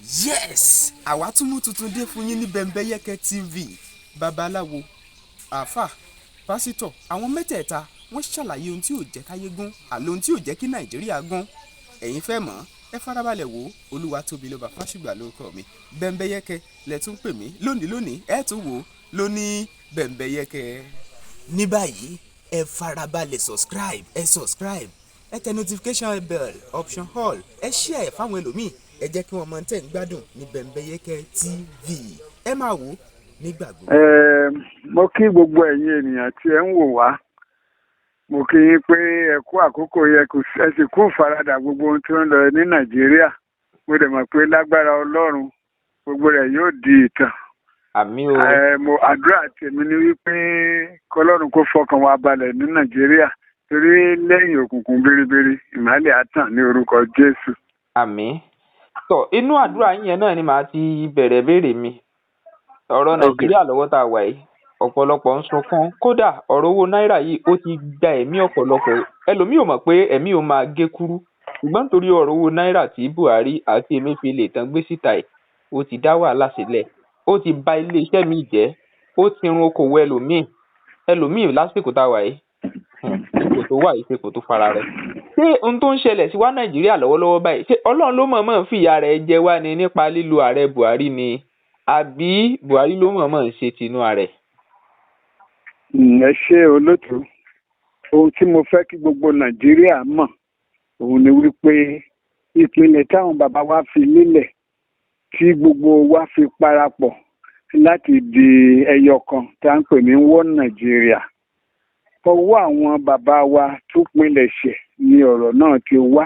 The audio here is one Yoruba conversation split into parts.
Yes, àwa tún mú tuntun dé fún yín ní Bembeyeke TV. Babalawo, Alfa, pásítọ̀, àwọn mẹ́tẹ̀ẹ̀ta wọ́n ṣàlàyé ohun tí ò jẹ́ káyé gún àlọ́ ohun tí ò jẹ́ kí Nàìjíríà gún. Ẹ̀yin fẹ́ mọ̀? Ẹ farabalẹ̀ wò ó. Olúwatóbilọ́ba Fásùgbà lórúkọ mi. Bembeyeke lẹ tún pè mí. Lónìí ẹ tún wò ó lóní Bembeyeke. Ní báyìí, ẹ farabalẹ̀ subscribe, ẹ tẹ notification bell option all, ẹ share fáwọn ẹlòmíì, ẹ jẹ́ kí wọ́n mọ̀ tẹ́ ń gbádùn ní Bembeyeke TV. Ẹ máa wò ó nígbà gbogbo. Mo kí gbogbo ẹ̀yin ènìyàn tí ẹ ń wò wá. Mo kí yín pé ẹ kú àkókò yẹ ẹ sì kú ìfaradà gbogbo ohun tí ó ń lọ ní Nàìjíríà. Mo dẹ̀ mọ̀ pé lágbára Ọlọ́run gbogbo rẹ̀ yóò di ìtàn. Àmín o. Mo àdúrà tèmi ni wípé k'Ọlọ́run kó fọkàn wa balẹ̀ ní Nàìjíríà torí lẹ́yìn òkùnkùn biribiri ìmọ́lẹ̀ á tàn ní orúkọ Jésù. Àmín. Tọ́ inú àdúrà yín yẹn náà ni màá ti bẹ̀rẹ̀ béèrè mi. Ọ̀rọ̀ Nàìjíríà lọ́wọ́ tá a wà yìí ọ̀pọ̀lọpọ̀ ń sunkún, kódà ọ̀rọ̀ owó náírà yìí ó ti gba ẹ̀mí ọ̀pọ̀lọpọ̀. Ẹlòmíì ò mọ̀ pé ẹ̀mí ò máa gé kúrú, ṣùgbọ́n nítorí ọ̀rọ̀ owó náírà tí Buhari àti Emefiele tán gbé síta yìí ó ti dá wàhálà sílẹ̀, ó ti bà ilé iṣẹ́ mi jẹ́, ó ti run okòwò ẹlòmíì lásìkò tá a wà yìí ipò tó wà yìí ṣe kò tó fara rẹ̀. Ṣé ohun tó ń ṣẹlẹ̀ sí wa Nàìjíríà lọ́wọ́lọ́wọ́ báyìí ṣé Ọlọ́run ló mọ̀ọ́mọ̀ fìyà rẹ̀ jẹ wá ni nípa lílo ààrẹ Buhari ni àbí Buhari ló mọ̀ọ́mọ̀ ń ṣe tinú ààrẹ? Ẹ ṣé olótú. Ohun tí mo fẹ́ kí gbogbo Nàìjíríà mọ̀ òun ni wípé ìpínlẹ̀ táwọn bàbá wa fi lélẹ̀ tí gbogbo wa fi parapọ̀ láti di ẹyọ kan tá à ń pè ní one Nàìjíríà. Ọwọ́ àwọn bàbá wa tó pinlẹ̀ṣẹ̀ ni ọ̀rọ̀ náà ti wá.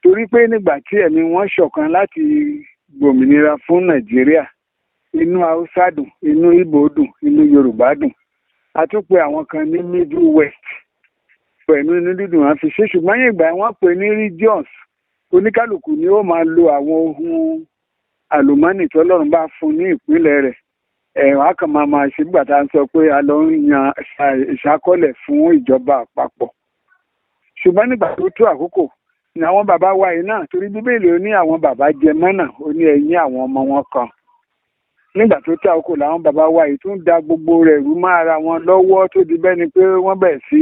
Torí pé nígbà tí ẹ̀mí wọn ṣọ̀kan láti gbòmìnira fún Nàìjíríà, inú Haúsá dùn, inú Ìgbò dùn, inú Yorùbá dùn. A tún pe àwọn kan ní Middle West. Pẹ̀lú inú dídùn wọn fi ṣe, ṣùgbọ́n yìí ìgbà wọ́n pè ní regions. Oníkálùkù ni ó máa lo àwọn ohun àlùmọ́nì tí Ọlọ́run bá fún ní ìpínlẹ̀ rẹ̀. Wọ́n kàn máa ṣe nígbà tá à ń sọ pé a lọ ń yan ìṣàkọọ́lẹ̀ fún ìjọba àpapọ̀. Ṣùgbọ́n nígbà tó tó àkókò ni àwọn bàbá wa yìí náà, torí Bíbélì ó ní àwọn bàbá jẹ mọ́nà, ó ní ẹ̀yìn àwọn ọmọ wọn kan. Nígbà tó tó àkókò làwọn bàbá wa yìí tún da gbogbo rẹ̀ rú mọ́ ara wọn lọ́wọ́ tó di bẹ́ni pé wọ́n bẹ̀ sí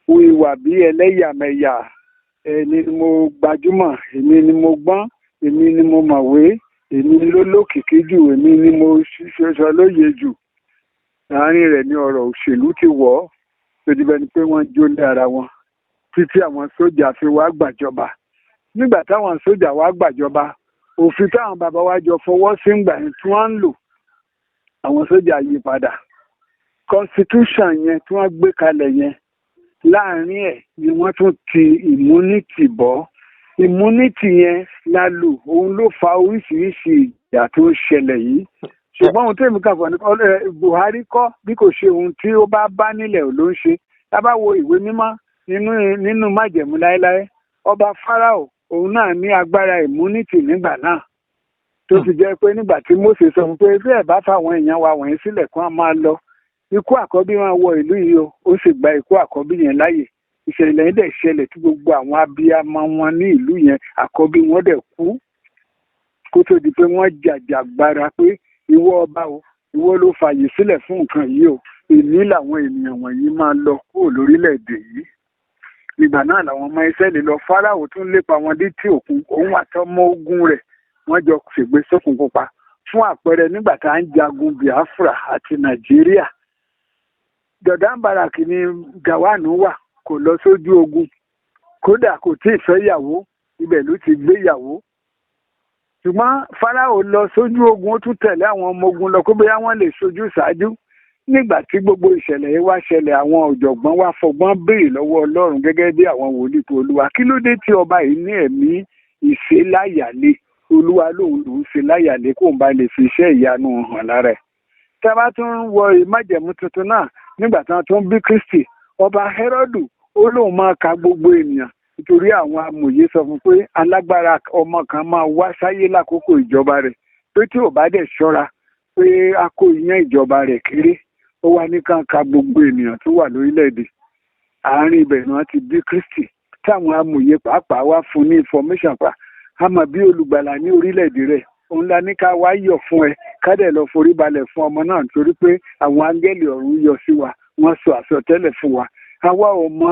ìwà bí ẹlẹ́yàmẹ̀yà. Èmi ni mo gbajúmọ̀, èmi ni mo gbọ́n, èmi ni mo mọ̀wé, èmi ló lókìkí jù, èmi ni mo ṣiṣọ́ lóye jù. Àárín rẹ̀ ni ọ̀rọ̀ òṣèlú ti wọ̀ ọ́ tó di bẹ́ni pé wọ́n jólé ara wọn títí àwọn sójà fi wá gbàjọba. Nígbà táwọn sójà wá gbàjọba, òfin táwọn bàbá wa jọ fọwọ́ sí ìgbà yẹn tí wọ́n ń lò, àwọn sójà yí padà. Constitution yẹn tí wọ́n gbé kalẹ̀ yẹn, láàárín ẹ̀ ni wọ́n tún ti immunity bọ́. Immunity yẹn la lò, òun ló fa oríṣiríṣi ìjà tó ń ṣẹlẹ̀ yìí. Ṣùgbọ́n ohun tèmi kàn fọ́ ni Buhari kọ́ bí kò ṣe ohun tí ó bá nílẹ̀ ló ń ṣe. Tá bá wo ìwé mímọ́ nínú májẹ̀mú láéláé, ọba Fáráò òun náà ní agbára immunity nígbà náà. Tó ti jẹ́ pé nígbà tí Mósè sọ fún pé bí ẹ̀ bá fáwọn èèyàn wa wọ̀nyí sílẹ̀ kí wọ́n máa lọ, ikú àkọ́bí wọn wọ ìlú yìí o, ó sì gba ikú àkọ́bí yẹn láàyè. Ìṣẹ̀lẹ̀ yẹn dẹ̀ ṣẹlẹ̀ tí gbogbo àwọn abiyamọ wọn ní ìlú yẹn àkọ́bí wọn dẹ̀ kú. Kó tó di pé wọ́n jàjàgbara pé ìwọ ọba o, ìwọ ló fààyè sílẹ̀ fún nǹkan yìí o, èmi làwọn ènìyàn wọ̀nyí máa lọ kúrò lórílẹ̀‐èdè yìí. Ìgbà náà làwọn ọmọ Ísírẹ́lì lọ, Fáráò tún lépa wọn dé tí òkun, òun àtọmọ ogun rẹ̀ wọ́n jọ ṣègbè sókun pupa. Fún àpẹẹrẹ nígbà tá à ń jagun Biafra àti Nàìjíríà, Jordan Barak ni Gawanu wà, kò lọ sójú ogun, kódà kò tí ì fẹ́ yàwó, ibẹ̀ ló ti gbé yàwó. Ṣùgbọ́n Fáráò lọ sójú ogun, ó tún tẹ̀lé àwọn ọmọ ogun lọ kó bóyá wọ́n lè ṣojú ṣáájú. Nígbà tí gbogbo ìṣẹ̀lẹ̀ yìí wá ṣẹlẹ̀, àwọn ọ̀jọ̀gbọ́n wá fọgbọ́n béèrè lọ́wọ́ Ọlọ́run gẹ́gẹ́ bí àwọn wòlíì tó Olúwa, kí ló dé tí ọba yìí ní ẹ̀mí ìṣeláyàlé? Olúwa lòun ṣe láyàlé kó ń bá lè fi iṣẹ́ ìyanu hàn lára ẹ̀. Tá a bá tún wọ ìmájẹ̀mú tuntun náà, nígbà tí wọ́n tún bí Kristi, ọba Hẹ́rọ́dù ó lóun máa ka gbogbo ènìyàn nítorí àwọn amòye sọ fún pé alágbára ọmọ kan máa wá sáyé lákòókò ìjọba rẹ̀, pé tí ò bá dẹ̀ ṣọ́ra pé a kó iyán ìjọba rẹ̀ kéré. Ó wá ní kàn ka gbogbo ènìyàn tó wà lórílẹ̀‐èdè. Àárín ibẹ̀ ni wọ́n ti bí Kristi. Táwọn amòye pàápàá wá fún ní information pa a mọ̀ bí olùgbàlà ní orílẹ̀-èdè rẹ̀ òun la ní ká wá yọ̀ fún ẹ ká dẹ̀ lọ forí balẹ̀ fún ọmọ náà torí pé àwọn áńgẹ́lì ọ̀run yọ sí wa wọ́n sọ àsọtẹ́lẹ̀ fún wa àwa ò mọ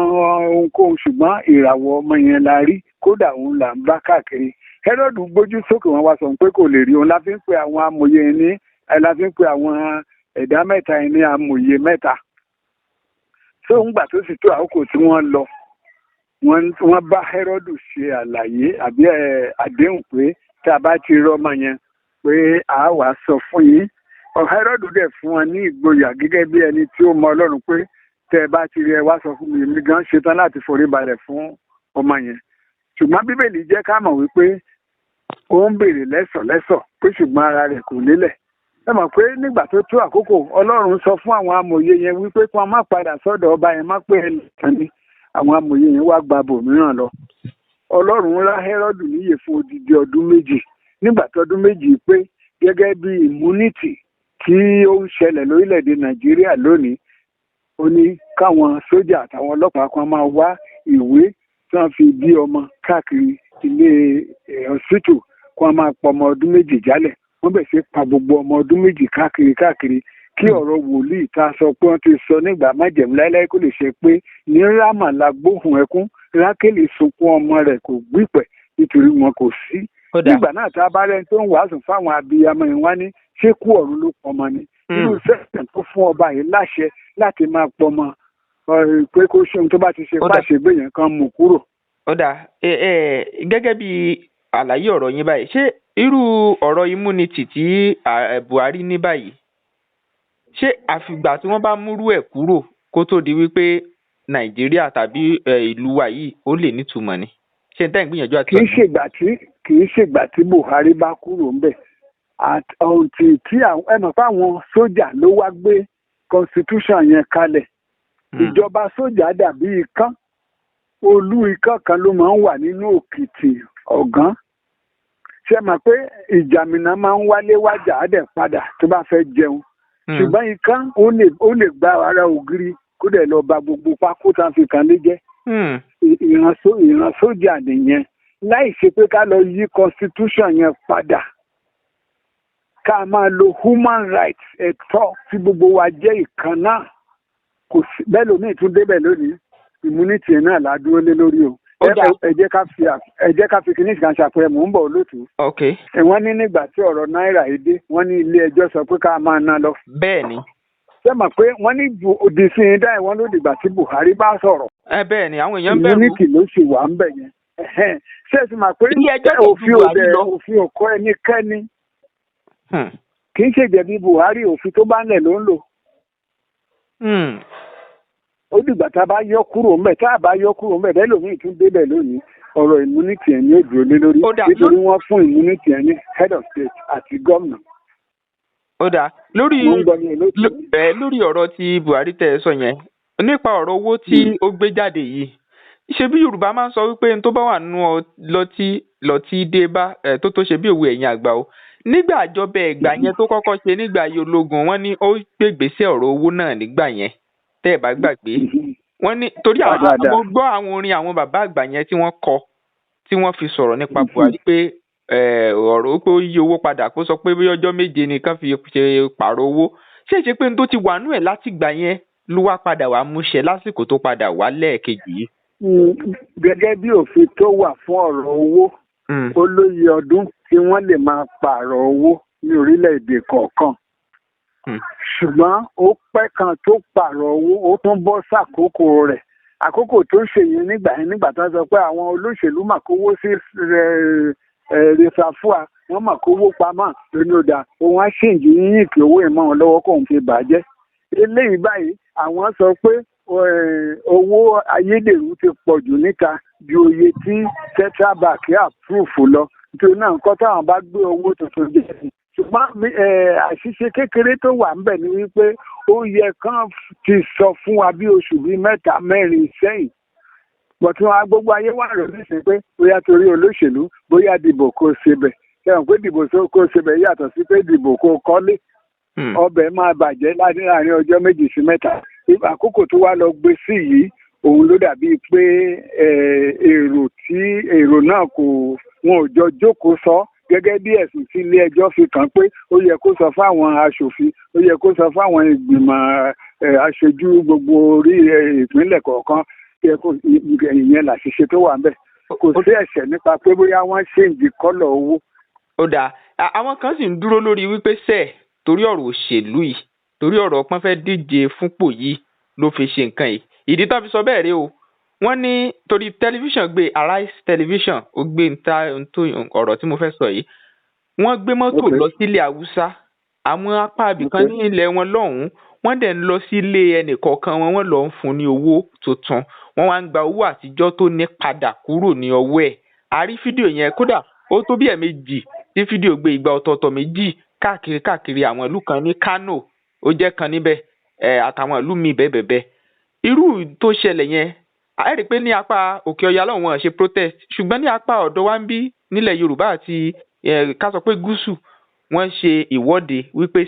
ohunkóhun ṣùgbọ́n ìràwọ̀ ọmọ yẹn la rí kódà òun là ń bá káàkiri Hẹ́rọ́dù gbójú sókè wọn wá sọ pé kò lè rí òun la fi ń pe àwọn amòye ní la fi ń pe àwọn ẹ̀dá mẹ́ta ní amòye mẹ́ta tó ń gbà tó sì tó àkókò tí wọ́n lọ wọ́n bá Hẹ́rọ́dù ṣe àlàyé àbí àdéhùn pé tí a bá ti rí ọmọ yẹn pé a wà sọ fún yín Hẹ́rọ́dù dẹ̀ fún wọn ní ìgboyà gẹ́gẹ́ bí ẹni tí ó mọ Ọlọ́run pé tẹ́ ẹ bá ti rí ẹ wá sọ fún mi gan ṣetán láti forí balẹ̀ fún ọmọ yẹn ṣùgbọ́n Bíbélì jẹ́ ká mọ̀ wípé ó ń béèrè lẹ́sọ̀lẹ́sọ̀ pé ṣùgbọ́n ara rẹ̀ kò lélẹ̀ ẹ mọ̀ pé nígbà tó tó àkókò Ọlọ́run sọ fún àwọn amòye yẹn wípé kí wọ́n má padà sọ́dọ̀ ọba yẹn má pé ẹnìkan ni àwọn amòye yẹn wá gba bòmíràn lọ Ọlọ́run rán Hẹ́rọ́dù níyè fún odidi ọdún méjì nígbà tó ọdún méjì pé gẹ́gẹ́ bí immunity tí ó ń ṣẹlẹ̀ lórílẹ̀‐èdè Nàìjíríà lónìí ó ní káwọn sójà àtàwọn ọlọ́pàá kan máa wá ìwé tí wọ́n fi bí ọmọ káàkiri ilé hospital kí wọ́n máa pọ̀ ọmọ ọdún méjì jálẹ̀ wọ́n bẹ̀ sí pa gbogbo ọmọ ọdún méjì káàkiri kí ọ̀rọ̀ wòlíì tá a sọ pé wọ́n ti sọ nígbà májẹ̀mú láéláé kó lè ṣe pé ní Rámà la gbóhùn ẹkún Rákélì sunkún ọmọ rẹ̀ kò gbípẹ̀ nítorí wọn kò sí nígbà náà tá a bá rẹ́ni tó ń wàásù fáwọn abiyamọ yìí wá ní ṣé kú ọ̀run ló pọmọ ni irú sẹ́sìn tó fún ọba yìí láṣẹ láti máa pọmọ pé kó ṣe ohun tó bá ti ṣe pàṣẹgbè yẹn kan mú kúrò. ó dà gẹ́gẹ́ bí àlàyé ọ̀rọ̀ yín báyìí ṣé irú ọ̀rọ̀ immunity tí Buhari ní báyìí ṣé àfìgbà tí wọ́n bá múrú ẹ̀ kúrò kó tó di wípé Nàìjíríà tàbí ìlú wa yìí ó lè nítumọ̀ ni ṣé n tẹ́ ń gbìyànjú àti. kì í ṣègbà tí Buhari bá kúrò ń bẹ̀ àti tí ẹ mọ̀ fáwọn sójà ló wá gbé constitution yẹn kalẹ̀ ìjọba sójà dàbí ikán olú ikán kan ló máa ń wà nínú òkìtì ọ̀gán ṣe mọ̀ pé ìjàmìnà máa ń wálé wájà á dẹ̀ padà tó bá fẹ́ jẹun ṣùgbọ́n ikán ó lè gba ara ògiri kó dẹ̀ lọ ba gbogbo pákó tá a fi kàn lé jẹ́ ìran sójà nìyẹn láì ṣe pé ká lọ yí constitution yẹn padà ká máa lo human rights ẹ̀tọ́ tí gbogbo wa jẹ́ ìkan náà kò sí bẹ́ẹ̀ lómi tún débẹ̀ lónìí immunity náà la dúró lé lórí o ẹ jẹ́ ká fi kíní kan ṣàpẹẹrẹ mò ń bọ̀ olóòtú. wọ́n ní nígbà tí ọ̀rọ̀ náírà yìí dé wọ́n ní ilé ẹjọ́ sọ pé ká máa ná lọ. bẹ́ẹ̀ ni. ṣé mọ̀ pé wọ́n ní òdì sí i dáì wọ́n ló dìgbà tí Buhari bá sọ̀rọ̀. bẹ́ẹ̀ ni àwọn èèyàn bẹ̀rù. immunity ló sì wà ń bẹ̀ yẹn. ṣé ẹ sì mọ̀ pé òfin òkọ ẹnikẹ́ni kì í ṣèjẹ̀bi Buhari òfin tó bá ń lẹ̀ ló ń lò. ó dìgbà tá a bá yọ kúrò ńbẹ̀ tá a bá yọ kúrò ńbẹ̀ bẹ́ẹ̀ lómi tún débẹ̀ lónìí ọ̀rọ̀ immunity ẹ̀ ní òdùró lé lórí nítorí wọ́n fún immunity ẹ̀ ní head of state àti gómìnà. ó dáa lórí ọ̀rọ̀ tí Buhari tẹ̀ sọ yẹn nípa ọ̀rọ̀ owó tí ó gbé jáde yìí ṣe bí Yorùbá máa ń sọ wípé tó bá wà nínú lọtí dé bá tó ṣe bí òwe ẹ̀yìn àgbà o nígbà àjọbẹ ẹgbà yẹn tó kọ́kọ́ ṣe nígbà ayé ológun wọ́n ní ó gbègbèsè ọ̀rọ̀ owó náà nígbà yẹn tẹ́ ẹ bá gbàgbé wọ́n ní torí àwọn gbọ́ àwọn orin àwọn bàbá àgbà yẹn tí wọ́n kọ tí wọ́n fi sọ̀rọ̀ nípa Buhari pé ọ̀rọ̀ pé ó yí owó padà kó sọ pé bí ọjọ́ méje nìkan fi ṣe pààrọ̀ owó ṣé pé n tó ti wà nú ẹ̀ láti gbà yẹn ló wá padà wá múṣẹ lásìkò tó padà wá lẹ́ẹ̀kejì yìí. gẹ́gẹ́ bí òfin tó wà fún ọ̀rọ̀ owó ó lóye ọdún tí wọ́n lè máa pààrọ̀ owó ní orílẹ̀-èdè kọ̀ọ̀kan ṣùgbọ́n ó pẹ́ kan tó pààrọ̀ owó ó tún bọ́ sàkókò rẹ̀ àkókò tó ṣe yẹn nígbà tó sọ pé àwọn olóṣèlú mà kówó sí rẹ̀fàfúà wọ́n mà kówó pamọ́ lónìí ọ̀dà òun á ṣèǹjì yín kí owó ìmọ̀ wọn lọ́wọ́ kóun fi bàjẹ́ eléyìí báyìí àwọn sọ pé owó ayédèrú ti pọ̀ jù níta ju iye tí central bank approve lọ nítorí náà nǹkan táwọn bá gbé owó tuntun jẹ́ ṣùgbọ́n àṣìṣe kékeré tó wà ńbẹ̀ ni wípé ó yẹ kán ti sọ fún wa bí oṣù bíi 3-4 sẹ́yìn bọ̀tún wa gbogbo ayé wà rẹ̀ nísìnyí pé bóyá torí olóṣèlú bóyá dìbò kó ṣebẹ̀ ṣẹ́wọ̀n pé dìbò kó ṣebẹ̀ yàtọ̀ sí pé dìbò kó kọ́lé ọbẹ̀ máa bàjẹ́ láàrin ọjọ́ 2 sí 3 àkókò tó wá lọ gbé sí yìí òun ló dàbí pé èrò náà wọn ò jọ jókòó sọ gẹ́gẹ́ bí ẹ̀sùn tí ilé ẹjọ́ fi kàn pé ó yẹ kó sọ fáwọn aṣòfin ó yẹ kó sọ fáwọn ìgbìmọ̀ aṣojú gbogbo orí ìpínlẹ̀ kọ̀ọ̀kan ìyẹn làṣìṣe tó wà ń bẹ̀ kò sí ẹ̀ṣẹ̀ nípa pé bóyá wọ́n ṣèǹjì kọ́lọ̀ owó. ó dáa àwọn kan sì ń dúró lórí wípé torí ọ̀rọ̀ òṣèlú yìí torí ọ̀rọ̀ ọpọ́n fẹ́ díje fúnpò yìí ló fi ṣe nǹkan yìí ìdí tó fi sọ bẹ́ẹ̀ rí o wọ́n ní torí tẹlifíṣàn gbé Arise tẹlifíṣàn ó gbé ọ̀rọ̀ tí mo fẹ́ sọ yìí wọ́n gbé mọ́tò lọ sílé Haúsá àwọn apá ibìkan ní ilẹ̀ wọn lọ́hùn-ún wọ́n dẹ̀ ń lọ sílé ẹnìkọ̀ọ̀kan wọn lọ ń fún ní owó tuntun wọ́n wá ń gba owó àtijọ́ tó ní padà kúrò ní ọwọ́ ẹ̀ a rí fídíò yẹn kódà ó tó bí ẹ̀ẹ̀mejì tí fídíò gbé ìgbà ọ̀tọ̀ọ̀tọ̀ méjì káàkiri àwọn ìlú kan ní Kano ó jẹ́ kan níbẹ̀ àtàwọn ìlú míì bẹ́ẹ̀ irú tó ṣẹlẹ̀ yẹn a rí pé ní apá òkè ọya lọ́hùn wọn ṣe protest ṣùgbọ́n ní apá ọ̀dọ̀ wa ń bí nílẹ̀ Yorùbá àti ká sọ pé gúúsù wọ́n ṣe ìwọ́de wípé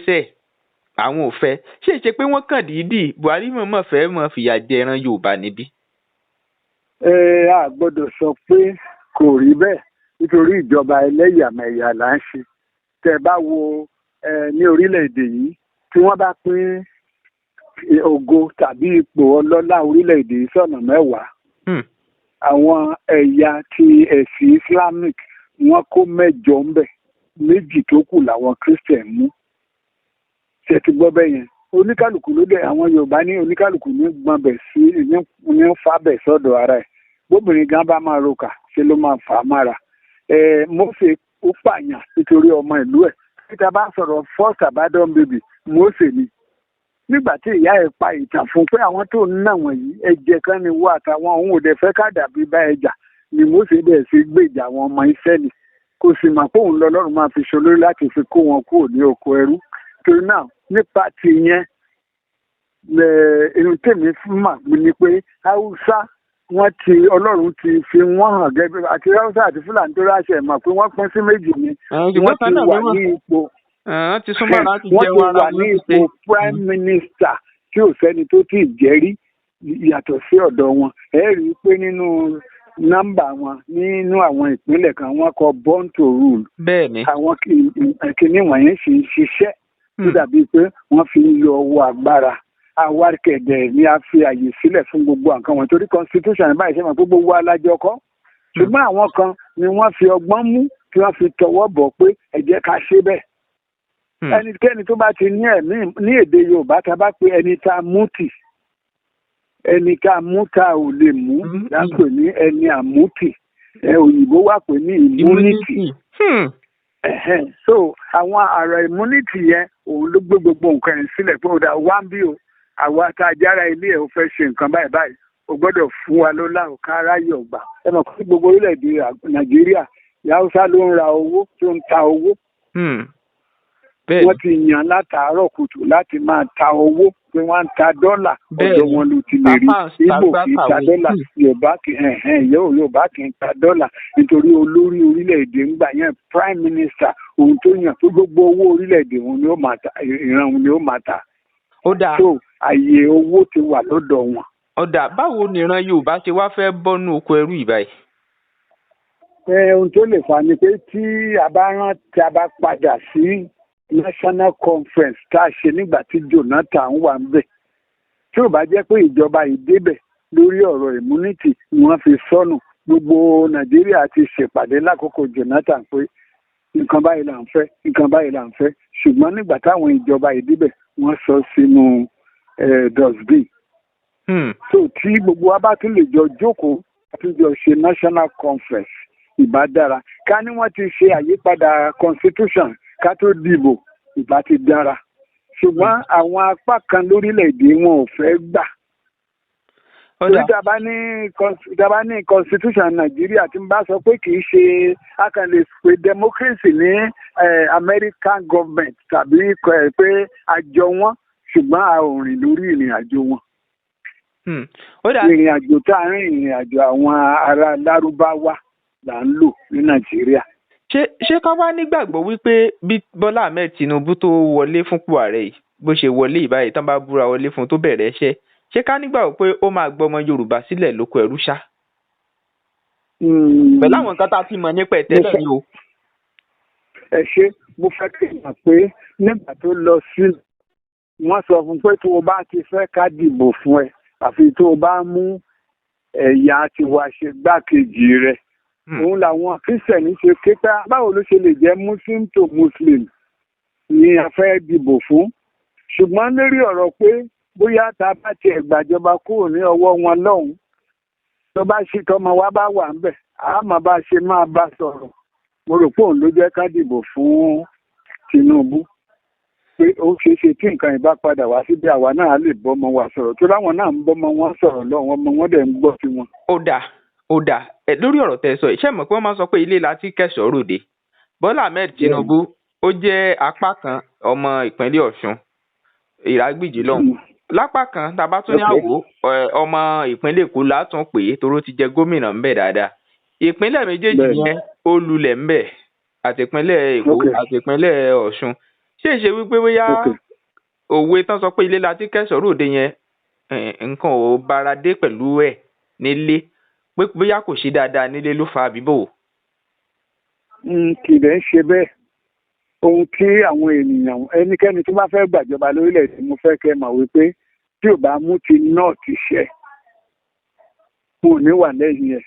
àwọn ò fẹ́ ṣe pé wọ́n kàn dídì Buhari mọ̀ọ́mọ̀ fẹ́ mọ̀ fìyà jẹ ẹran Yorùbá níbí. A gbọ́dọ̀ sọ pé kò rí bẹ́ẹ̀ nítorí ìjọba ẹlẹ́yàmẹ̀yà là ń ṣe tẹ́ bá wo ní orílẹ̀-èdè yìí tí wọ́n bá pín ògo tàbí ipò ọlọ́lá orílẹ̀-èdè yìí sọ̀nà mẹ́wàá àwọn ẹ̀yà ti ẹ̀sìn Islamic wọ́n kó 8 ń bẹ̀ 2 tó kù làwọn Christian mú ṣe ti gbọ́ bẹ́ẹ̀ yẹn oníkálùkù ló dé àwọn Yorùbá ní oníkálùkù ní gbọ́nbẹ̀ sí ní fábẹ̀ sọ́dọ̀ ara ẹ̀ bóbìnrin gan bá máa roka ṣe ló máa fà á mára Mósè ó pààyàn nítorí ọmọ ìlú ẹ̀ títa bá sọ̀rọ̀ first abandon baby Mósè ni nígbà tí ìyá ẹ̀ pa ìtàn fún pé àwọn tó ń nà wọ̀nyí ẹ̀jẹ̀ kan ni wọ́n àtàwọn òun ò dẹ̀ fẹ́ ká dàbí bá ẹjà ni Mósè dẹ̀ sí gbèjà àwọn ọmọ Ísírẹ́lì kò sì mà pé òun lọ́lọ́run máa fi ṣolórí láti fi kó wọn kúrò ní oko ẹrú torí náà nípa tìyẹn irun tèmi fún mà ní pé Haúsá Ọlọ́run ti fi wọ́n hàn gẹ́gẹ́ àti Haúsá àti Fúlàní tó ráṣẹ̀ mà pé wọ́n pín sí méjì ni wọ́n ti wà ní ipò wọ́n ti wà ní ipò prime minister tí ò sẹ́ni tó tí ì jẹ́rí yàtọ̀ sí ọ̀dọ̀ wọn ẹ rí i pé nínú nọ́mbà wọn nínú àwọn ìpínlẹ̀ kan wọ́n kọ born to rule àwọn kìíní wọ̀nyí sì ń ṣiṣẹ́ tó dàbí pé wọ́n fi ń lo ọwọ́ agbára àwárìkẹ̀dẹ̀ ni a fi àyè sílẹ̀ fún gbogbo nǹkan wọn torí constitution báyìí ṣe mọ̀ pé gbogbo alájọ kọ́ ṣùgbọ́n àwọn kan ni wọ́n fi ọgbọ́n mú tí wọ́n fi tọwọ́ bọ̀ pé ẹ jẹ́ ká ṣe bẹ́ẹ̀ ẹnikẹ́ni tó bá ti ní ẹ̀mí ní èdè Yorùbá tá a bá pe ẹni tá a mú tì ẹni tá a mú tá a ò lè mú lápè ní ẹni àmútì òyìnbó wà pé ní immunity so àwọn àrà immunity yẹn òun ló gbé gbogbo nǹkan yẹn sílẹ̀ pé ó dà wá ń bí o àwa tá a jára ilé ẹ̀ ó fẹ́ ṣe nǹkan báyìí báyìí o gbọ́dọ̀ fún wa lọ́lá ò ká ráyè ọ̀gbà ẹ mọ̀ pé gbogbo orílẹ̀-èdè Nàìjíríà Haúsá ló ń ra owó tó ń ta owó wọ́n ti yàn látàárọ̀ kùtù láti máa ta owó pé wọ́n ń ta dọ́là ọ̀dọ̀ wọn ló ti lè rí Ìgbò kì í ta dọ́là Yorùbá kì í ta dọ́là nítorí olórí orílẹ̀-èdè ńgbà yẹn prime minister ohun tó yàn tó gbogbo owó orílẹ̀-èdè òun ni ó máa ta ìran òun ni ó máa ta so àyè owó ti wà lọ́dọ̀ wọn. ọ̀dà báwo ni ìran Yorùbá ṣe wá fẹ́ bọ́nú oko ẹrú ìbáyìí. ohun tó lè fà ni pé tí a bá padà sí national conference tá a ṣe nígbà tí Jonathan wà ń bẹ̀ tí ò bá jẹ́ pé ìjọba ìdébẹ̀ lórí ọ̀rọ̀ immunity ni wọ́n fi sọnù gbogbo Nàìjíríà ti ṣèpàdé lákòókò Jonathan pé nǹkan báyìí là ń fẹ́ nǹkan báyìí là ń fẹ́ ṣùgbọ́n nígbà táwọn ìjọba ìdébẹ̀ wọ́n sọ sínú dustbin so tí gbogbo wa bá tún lè jọ jókòó àti jọ ṣe national conference ìbá dára ká ní wọ́n ti ṣe àyípadà constitution ká tó dìbò ìbá ti dára ṣùgbọ́n àwọn apá kan lórílẹ̀‐èdè wọn ò fẹ́ gbà. torí dábàá ní constitution Nàìjíríà tí n bá sọ pé kì í ṣe a kàn lè pe democracy ní American government tàbí pé àjọ wọn ṣùgbọ́n a ò rìn lórí ìrìn àjò wọn. ìrìn àjò tá a rìn ìrìn àjò àwọn ará Lárúbáwá là ń lò ní Nàìjíríà. ṣé ká wá nígbàgbọ́ wípé bí Bọ́lá Ahmed Tinubu tó wọlé fúnpò ààrẹ yìí bó ṣe wọlé ìbáyìí tán bá búra wọlé fún tó bẹ̀rẹ̀ iṣẹ́ ṣé ká nígbàgbọ́ pé ó máa gbọ́ ọmọ Yorùbá sílẹ̀ lóko ẹrú ṣá. pẹ̀lú àwọn nǹkan tá a ti mọ̀ nípa ẹ̀ tẹ́lẹ̀ ni o. ẹ ṣe mo fẹ́ kí n mọ̀ pé nígbà tó lọ sí wọ́n sọ fún pé tó o bá ti fẹ́ ká dìbò fún ẹ àfi tó o bá mú ẹ̀yà tiwa ṣe gbákejì rẹ̀. Òun làwọn kírísítẹ̀nì ṣe kéta báwo ló ṣe lè jẹ́ muslim to muslim ni a fẹ́ dìbò fún. Ṣùgbọ́n lórí ọ̀rọ̀ pé bóyá tá a bá tiẹ̀ gbàjọba kúrò ní ọwọ́ wọn lọ́hùn tó bá ṣe tọmọ wa bá wà ń bẹ̀ á máa bá ṣe máa bá sọ̀rọ̀. Mo rò pé òun ló jẹ́ ká dìbò fún Tinubu pé ó ṣeé ṣe tí nǹkan ìbá padà wá síbi àwa náà lè bọ́mọ wa sọ̀rọ̀ tó láwọn náà ń bọ́mọ wọn sọ̀rọ̀ lọ́wọ́ ọmọ wọn dẹ̀ ń gbọ́ tiwọn. Ó dáa lórí ọ̀rọ̀ tẹ́ sọ iṣẹ́ mọ̀ pé wọ́n máa ń sọ pé ilé la ti kẹ́sọ̀ọ́ ròde. Bọ́lá Ahmed Tinubu ó jẹ́ apá kan ọmọ ìpínlẹ̀ Ọ̀ṣun Ìrágbìjí lọ́hùn. Lápá kan tàbá tún ní àwò ọmọ ìpínlẹ̀ Èkó látún pé toró ti jẹ gómìnà ńbẹ̀ dáadáa. Ìpínlẹ̀ méjèèjì yẹn ó lulẹ̀ ńbẹ̀ àti ìpínlẹ̀ Èkó àti ìpínlẹ̀ Ọ̀ṣun. Ṣé ìṣe wípé bóyá òwe tán sọ pé ilé la ti kẹ́sọ̀ọ́ ròde yẹn nǹkan ò bára dé pẹ̀lú ẹ̀ nílé pé bóyá kò ṣe dáadáa nílé ló fa àbíbò. Kì í dẹ̀ ń ṣe bẹ́ẹ̀ ohun tí àwọn ènìyàn ẹnikẹ́ni tó bá fẹ́ gbàjọba lórílẹ̀‐èdè mo fẹ́ kẹ́ mọ̀ wípé tí ò bá mú ti náà ti ṣẹ kò ní wà lẹ́yìn ẹ̀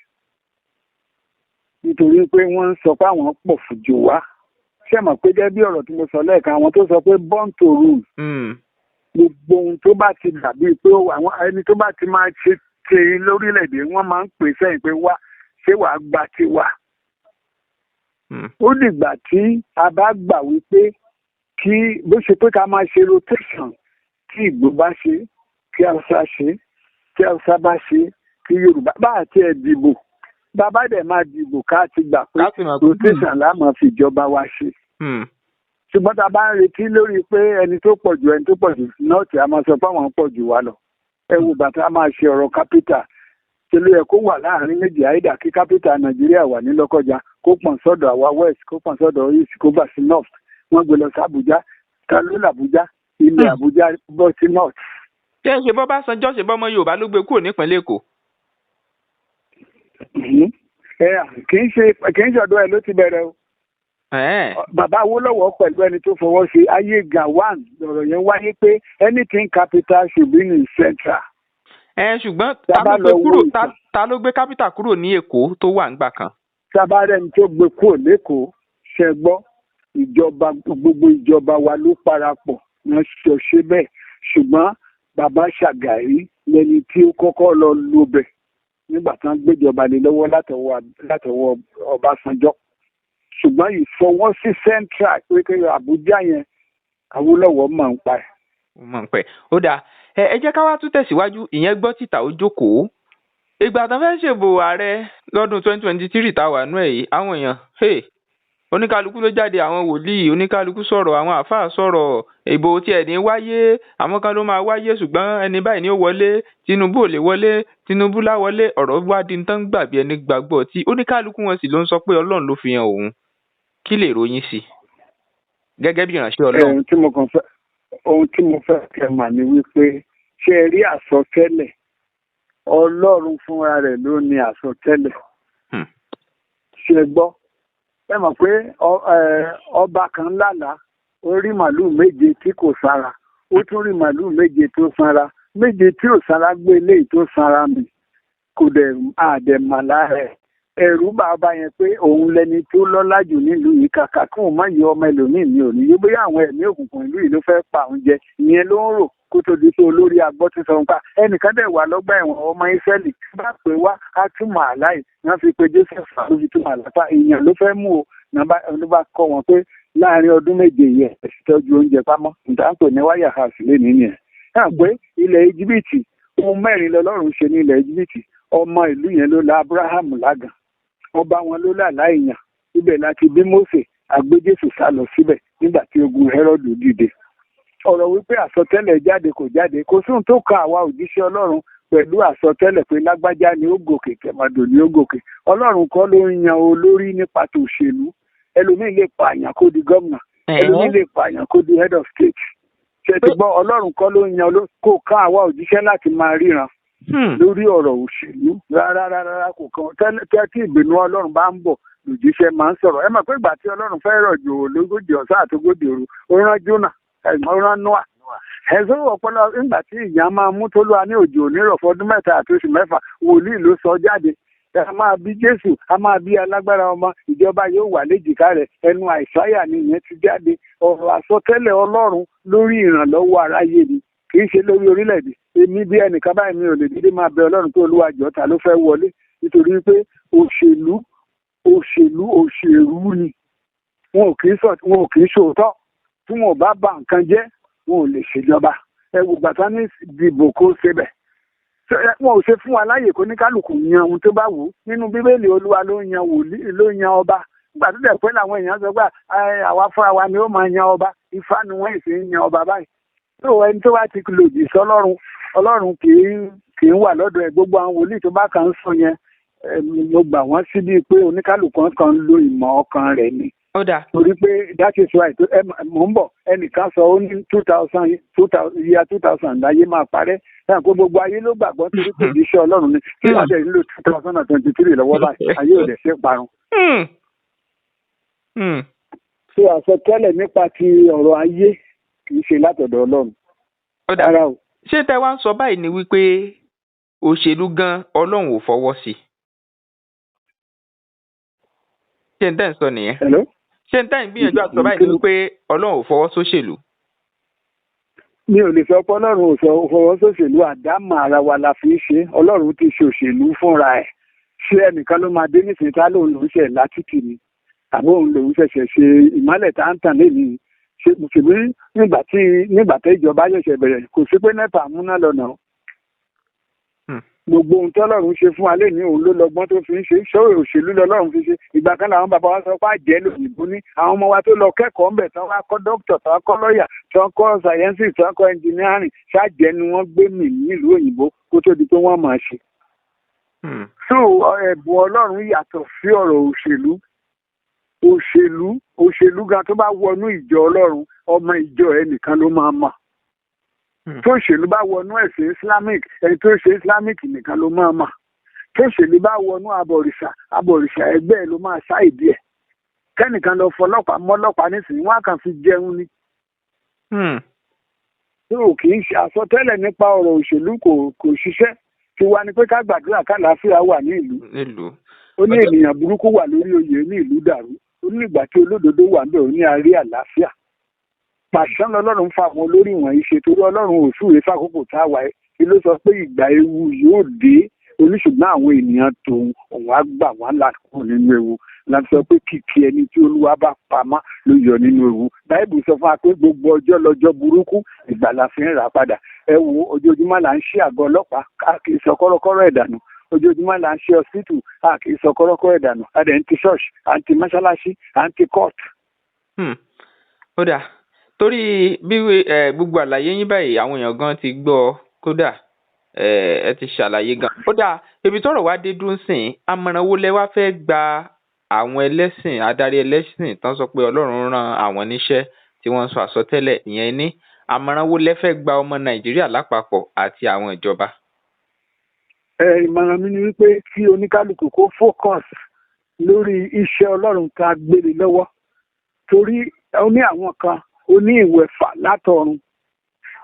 nítorí pé wọ́n ń sọ pé àwọn pọ̀ fùjò wá ṣé mọ̀ pé gẹ́gẹ́ bí ọ̀rọ̀ tí mo sọ lẹ́ẹ̀kan àwọn tó sọ pé born to rule gbogbo ohun tó bá ti dàbí pé àwọn ẹni tó bá ti máa ṣe lórílẹ̀‐èdè wọ́n máa ń pè sẹ́yìn pé wá ṣé wàá gba tiwa. Ó dìgbà tí a bá gbà wípé kí bó ṣe pé ká máa ṣe rotation kí Ìgbò bá ṣe kí Haúsá ṣe kí Haúsá bá ṣe kí Yorùbá bá àti ẹ̀ dìbò bàbá dẹ̀ máa dìbò ká ti gbà pé rotation la máa fi ìjọba wa ṣe. Ṣùgbọ́n tá a bá ń retí lórí pé ẹni tó pọ̀ jù náà tí a máa sọ pé àwọn pọ̀ jù wá lọ. Ẹ wo bàtà a máa ṣe ọ̀rọ̀ kápítà ṣe ló yẹ kó wà láàrin méjì àìdá kí kápítà Nàìjíríà wà ní Lọ́kọ́jà kó pọ̀n sọ́dọ̀ àwa west kó pọ̀n sọ́dọ̀ east kó gbà sí north wọ́n gbé lọ sí Àbújá ká ló làbújá ilẹ̀ Àbújá bọ́ sí north. Ṣé ń ṣe bọ́ bá sanjọ́ ṣe bọ́mọ Yorùbá ló gbé kúrò nípínlẹ̀ Èkó? Kì í ṣe ọ̀dọ̀ ẹ̀ ló ti bẹ̀rẹ̀ o. Bàbá Awólọ́wọ̀ pẹ̀lú ẹni tó fọwọ́ sí ayé Gawon lọ̀rọ̀ yẹn wáyé pé anything capital should be in central. Ṣùgbọ́n ta ló gbé capital kúrò ní Èkó tó wà ńgbà kan? Sábàárẹ̀ ni tó gbé kúrò lÉkòó ṣe gbọ́ gbogbo ìjọba wa ló parapọ̀ wọ́n ṣe bẹ́ẹ̀ ṣùgbọ́n bàbá Ṣàgàrí lẹni tí ó kọ́kọ́ lọ lóbẹ̀ nígbà tán gbéjọba lé lọ́wọ́ látọwọ́ Ọbásanjọ́ ṣùgbọ́n ìfọwọ́sí central pé Àbújá yẹn Awólọ́wọ̀ máa ń pa ẹ̀. Máa ń pẹ́ ó dáa ẹ jẹ́ ká wá tún tẹ̀síwájú ìyẹn gbọ́ títà ó jókòó ìgbà tán fẹ́ ṣèbò ààrẹ lọ́dún 2023 tá a wà nú ẹ̀ yìí àwọn èèyàn oníkálukú ló jáde àwọn wòlíì oníkálukú sọ̀rọ̀ àwọn àáfàá sọ̀rọ̀ ìbò tí ẹ̀ ní wáyé àwọn kan ló máa wáyé ṣùgbọ́n ẹni báyìí ni ó wọlé Tinubu ò lè wọlé Tinubu láwọlé ọ̀rọ̀ wá di tán gbàgbé ẹni gbàgbọ́ tí oníkálukú wọn sì ló ń sọ pé Ọlọ́run ló fi hàn òun kí lè ròyìn sí gẹ́gẹ́ bí ìránṣẹ́ Ọlọ́run. ohun tí mo fẹ́ kẹ́ mà ní wípé ṣé ẹ rí àsọtẹ́lẹ̀ Ọlọ́run fúnra rẹ̀ ló ní àsọtẹ́lẹ̀ ṣe gbọ́ ẹ mọ̀ pé ọba kan lálàá ó rí màlúù méje tí kò sára ó tún rí màlúù méje tó sanra méje tí ò sanra gbé eléyìí tó sanra mi kò dẹ̀ àdẹ̀mà lára ẹ̀ ẹ̀rù bàbá yẹn pé òun lẹni tó lọ́lá jù nílùú yìí kàkà kí òun má yọ ọmọ ẹlòmíì ní òní yóò bóyá àwọn ẹ̀mí òkùnkùn ìlú yìí ló fẹ́ pa òun jẹ ìyẹn ló ń rò kó tó di pé olórí agbọ́ ti sọ nípa ẹnìkan dẹ̀ wà lọ́gbà ẹ̀wọ̀n ọmọ Ísírẹ́lì bá pè wá á túmọ̀ àláì wọ́n fi pe Joseph ló fi túmọ̀ àlápá èèyàn ló fẹ́ mú o ló bá kọ́ wọn pé láàrin ọdún méje yẹ ẹ̀sìn tọ́jú oúnjẹ pamọ́ níta ń pè ní wáyà house lẹ́nu nìyẹn. ẹ̀ pé ilẹ̀ Íjíbítì ohun mẹ́rin lọ́lọ́run ṣe ní ilẹ̀ Íjíbítì ọmọ ìlú yẹn ló la Abraham lágàn ọba wọn ló là láìyàn ibẹ̀ láti bí Mósè àgbéjésù sá lọ síbẹ̀ nígbà tí ogun Hẹ́rọ́dù dìde. ọ̀rọ̀ wípé àsọtẹ́lẹ̀ jáde kò jáde kò sóhun tó kan àwa òjíṣẹ́ Ọlọ́run pẹ̀lú àsọtẹ́lẹ̀ pé lágbájá ni ó gòkè tẹ̀mọ̀dò ni ó gòkè Ọlọ́run kọ́ ló ń yan olórí nípa tòṣèlú ẹlòmíín lè pààyàn kó di gómìnà ẹlòmíín lè pààyàn kó di head of state ṣe ti gbọ́ Ọlọ́run kọ́ ló ń yan kó ká àwa òjíṣẹ́ láti máa ríran lórí ọ̀rọ̀ òṣèlú rárá kò kàn tẹ́ tí ìbínú ọlọ́run bá ń bọ̀ lòjíṣẹ́ máa ń sọ̀rọ̀ ẹ mọ̀ pé ìgbà tí ọlọ́run fẹ́ rọ̀jò lógójì ọ̀sán àtogójì òru ó rán Jónà ó rán Nóà ẹ̀sọ́ ọ̀pọ̀lọ nígbà tí ìyá máa mú tó lóa ní òjò onírọ̀ fọdún 3 àti oṣù 6 wòlíì ló sọ jáde a máa bí Jésù a máa bí alágbára ọmọ ìjọba yóò wà léjìká rẹ̀ ẹnu Àìsáyà ni ìyẹn ti jáde ọ̀rọ̀ àsọtẹ́lẹ̀ ọlọ́run lórí ìrànlọ́wọ́ aráyé ni kì í ṣe lórí orílẹ̀-èdè èmi bí ẹnìkan báyìí mi ò lè dídé máa bẹ ọlọ́run pé Olúwa jọ̀ọ́ ta ló fẹ́ wọlé nítorí pé òṣèlú ni wọn ò kì í ṣòótọ́ tí wọn ò bá ba nǹkan jẹ́ wọn ò lè ṣèjọba ẹ wò gbàtà ní dìbò kó ṣebẹ̀ wọn ò ṣe fún wa láyè kó ní kálukú yan ohun tó bá wù ú nínú Bíbélì Olúwa ló yan wòlíì ló yan ọba nígbà tó dẹ̀ pé làwọn èèyàn sọ pé àwa fúnra wa ni ó máa yan ọba Ifá ni wọ́n sì ń yan ọba báyìí tó ẹni tó bá ti lòdì sọ́lọ́run Ọlọ́run kì í wà lọ́dọ̀ ẹ̀ gbogbo àwọn wòlíì tó bá kàn ń sọ yẹn mo gbà wọ́n sí bíi pé oníkálukú kan lo ìmọ̀ ọkàn rẹ̀ ni. torí pé that is why mò ń bọ̀ ẹnìkan sọ ó ní 2000 láyé máa parẹ́ náà kó gbogbo ayé ló gbàgbọ́ torí pé iṣẹ́ Ọlọ́run ni tí wọ́n dẹ̀ nílò 2023 lọ́wọ́ báyìí ayé ò dẹ̀ ṣe parun. ṣé àsọtẹ́lẹ̀ nípa ti ọ̀rọ̀ ayé kì í ṣe látọ̀dọ̀ Ọlọ́run. rárá o. ṣé tẹ wá ń sọ báyìí ni wípé òṣèlú gan Ọlọ́run ò fọwọ́ sí ṣé n tẹ́ ń sọ nìyẹn. ṣé n tẹ́ ń gbìyànjú àti sọ báyìí ni wípé Ọlọ́run ò fọwọ́ sóṣèlú. mi ò lè sọ pé Ọlọ́run ò fọwọ́ sóṣèlú àdámọ̀ ara wa la fi ń ṣe Ọlọ́run ti ṣe òṣèlú fúnra ẹ̀ ṣé ẹnìkan ló máa dé nísìnyí tá lóun lòún ṣe látìkì ni àbí òun lòún ṣẹ̀ṣẹ̀ ṣe ìmọ́lẹ̀ tá ń tàn lẹ́yìn ṣèbí nígbà tí ìjọba ṣẹ̀ṣẹ̀ bẹ̀rẹ̀ kò sí pé nẹ́pà múná lọ́nà gbogbo ohun tí Ọlọ́run ṣe fún alẹ́ ní òun ló lọ́gbọ́n tó fi ń ṣe ṣọ́rọ̀ òṣèlú lọ́lọ́run fi ṣe ìgbà kan làwọn bàbá wa sọ pé àjẹ́ lòyìnbó ní àwọn ọmọ wa tó lọ kẹ́kọ̀ọ́ ńbẹ̀ tán wá kọ́ dókítà tán kọ́ lọ́ọ̀yà tán kọ́ sáyẹ́nsì tán kọ́ ẹnjìnírìn ṣáàjẹ́ ni wọ́n gbé mì nílùú òyìnbó kó tó di pé wọ́n máa ṣe. so ẹ̀bùn Ọlọ́run yàtọ̀ sí ọ̀rọ̀ òṣèlú gan tó bá wọnú ìjọ Ọlọ́run ọmọ ìjọ ẹnìkan ló máa mọ̀ tó ṣèlú bá wọnú ẹ̀sìn Islamic ẹni tó ṣe Islamic nìkan ló máa mọ̀ tó ṣèlú bá wọnú abọ̀rìṣà ẹgbẹ́ ẹ̀ ló máa ṣáìdí ẹ̀ kẹ́nìkan lọ fọlọ́pàá mọ́lọ́pàá nísìnyí wọ́n á kàn fi jẹun ni. tó kì í ṣe àsọtẹ́lẹ̀ nípa ọ̀rọ̀ òṣèlú kò ṣiṣẹ́ tí wá ní pé ká gbàdúrà kálàáfíà wà ní ìlú ó ní ènìyàn burúkú wà lórí oyè ní ìlú dàrú ó ní ìgbà tí olódodo wà ń bẹ̀ ó ní arí àlàáfíà pàṣán lọ́lọ́run fa àwọn olórí wọ̀nyí ṣe torí Ọlọ́run ò súre fákòókò tá a wà ẹ́ kí ló sọ pé ìgbà ewu yóò dé oníṣùgbọ́n àwọn ènìyàn tòun òun á gbà wọ́n là kúrò nínú ewu láti sọ pé kìkì ẹni tí Olúwa bá pamọ́ ló yọ nínú ewu Báíbù sọ fún wa pé gbogbo ọjọ́ lọ́jọ́ burúkú ìgbàlà fi ń rà padà ẹ wo ojoojúmọ́ là ń ṣí àgọ́ ọlọ́pàá a kì í sọ kọ́rọ́kọ́rọ́ ẹ̀dànù ojoojúmọ́ là ń ṣe hospital a kì í sọ kọ́rọ́kọ́rọ́ ẹ̀dànù a dẹ̀ ń ti church à ń ti mọ́ṣáláṣí à ń ti court. ó dà torí bí gbogbo àlàyé yín báyìí àwọn èèyàn gan ti gbọ́ kódà ẹ ti ṣàlàyé gan. kódà ibi tọ́rọ̀ wá dé dúró sìn àmọ̀ràn wo lẹ wá fẹ́ gba àwọn ẹlẹ́sìn adarí ẹlẹ́sìn tán sọ pé Ọlọ́run rán àwọn níṣẹ́ tí wọ́n sọ àsọtẹ́lẹ̀ ìyẹn ní àmọ̀ràn wo lẹ fẹ́ gba ọmọ Nàìjíríà lápapọ̀ àti àwọn ìjọba. ìmọ̀ràn mi ni wípé kí oníkálukú kó focus lórí iṣẹ́ Ọlọ́run tá a gbélé lọ́wọ́ torí ó ní àwọn kan ó ní ìwẹ̀fà látọ̀run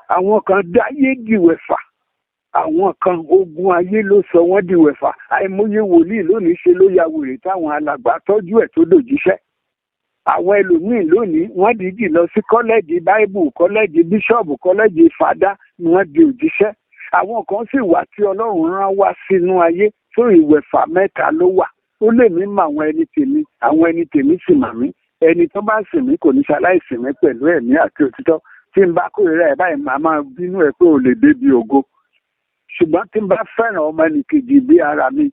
àwọn kan dáyé dìwẹ̀fà àwọn kan ogun ayé ló sọ wọ́n dìwẹ̀fà àìmọye wòlíì lónìí ṣe ló ya wèrè táwọn alàgbà tọ́jú ẹ̀ tó dòjíṣẹ́ àwọn ẹlòmíín lónìí wọ́n dìídì lọ sí kọ́lẹ́jì báíbù kọ́lẹ́jì bíṣọ́ọ̀bù kọ́lẹ́jì fàdá ni wọ́n di òjíṣẹ́ àwọn kan sì wà tí Ọlọ́run rán wá sínú ayé tó ìwẹ̀fà mẹ́ta ló wà ó lè mí mọ àwọn ẹni tèmi sì mà mí ẹni tó bá sìn mí kò ní ṣaláìsìn mí pẹ̀lú ẹ̀mí àti òtítọ́ tí n bá kórìíra ẹ̀ báyìí màá máa bínú ẹ̀ pé ò lè débi ògo ṣùgbọ́n tí n bá fẹ́ràn ọmọ ẹnìkejì bí ara mi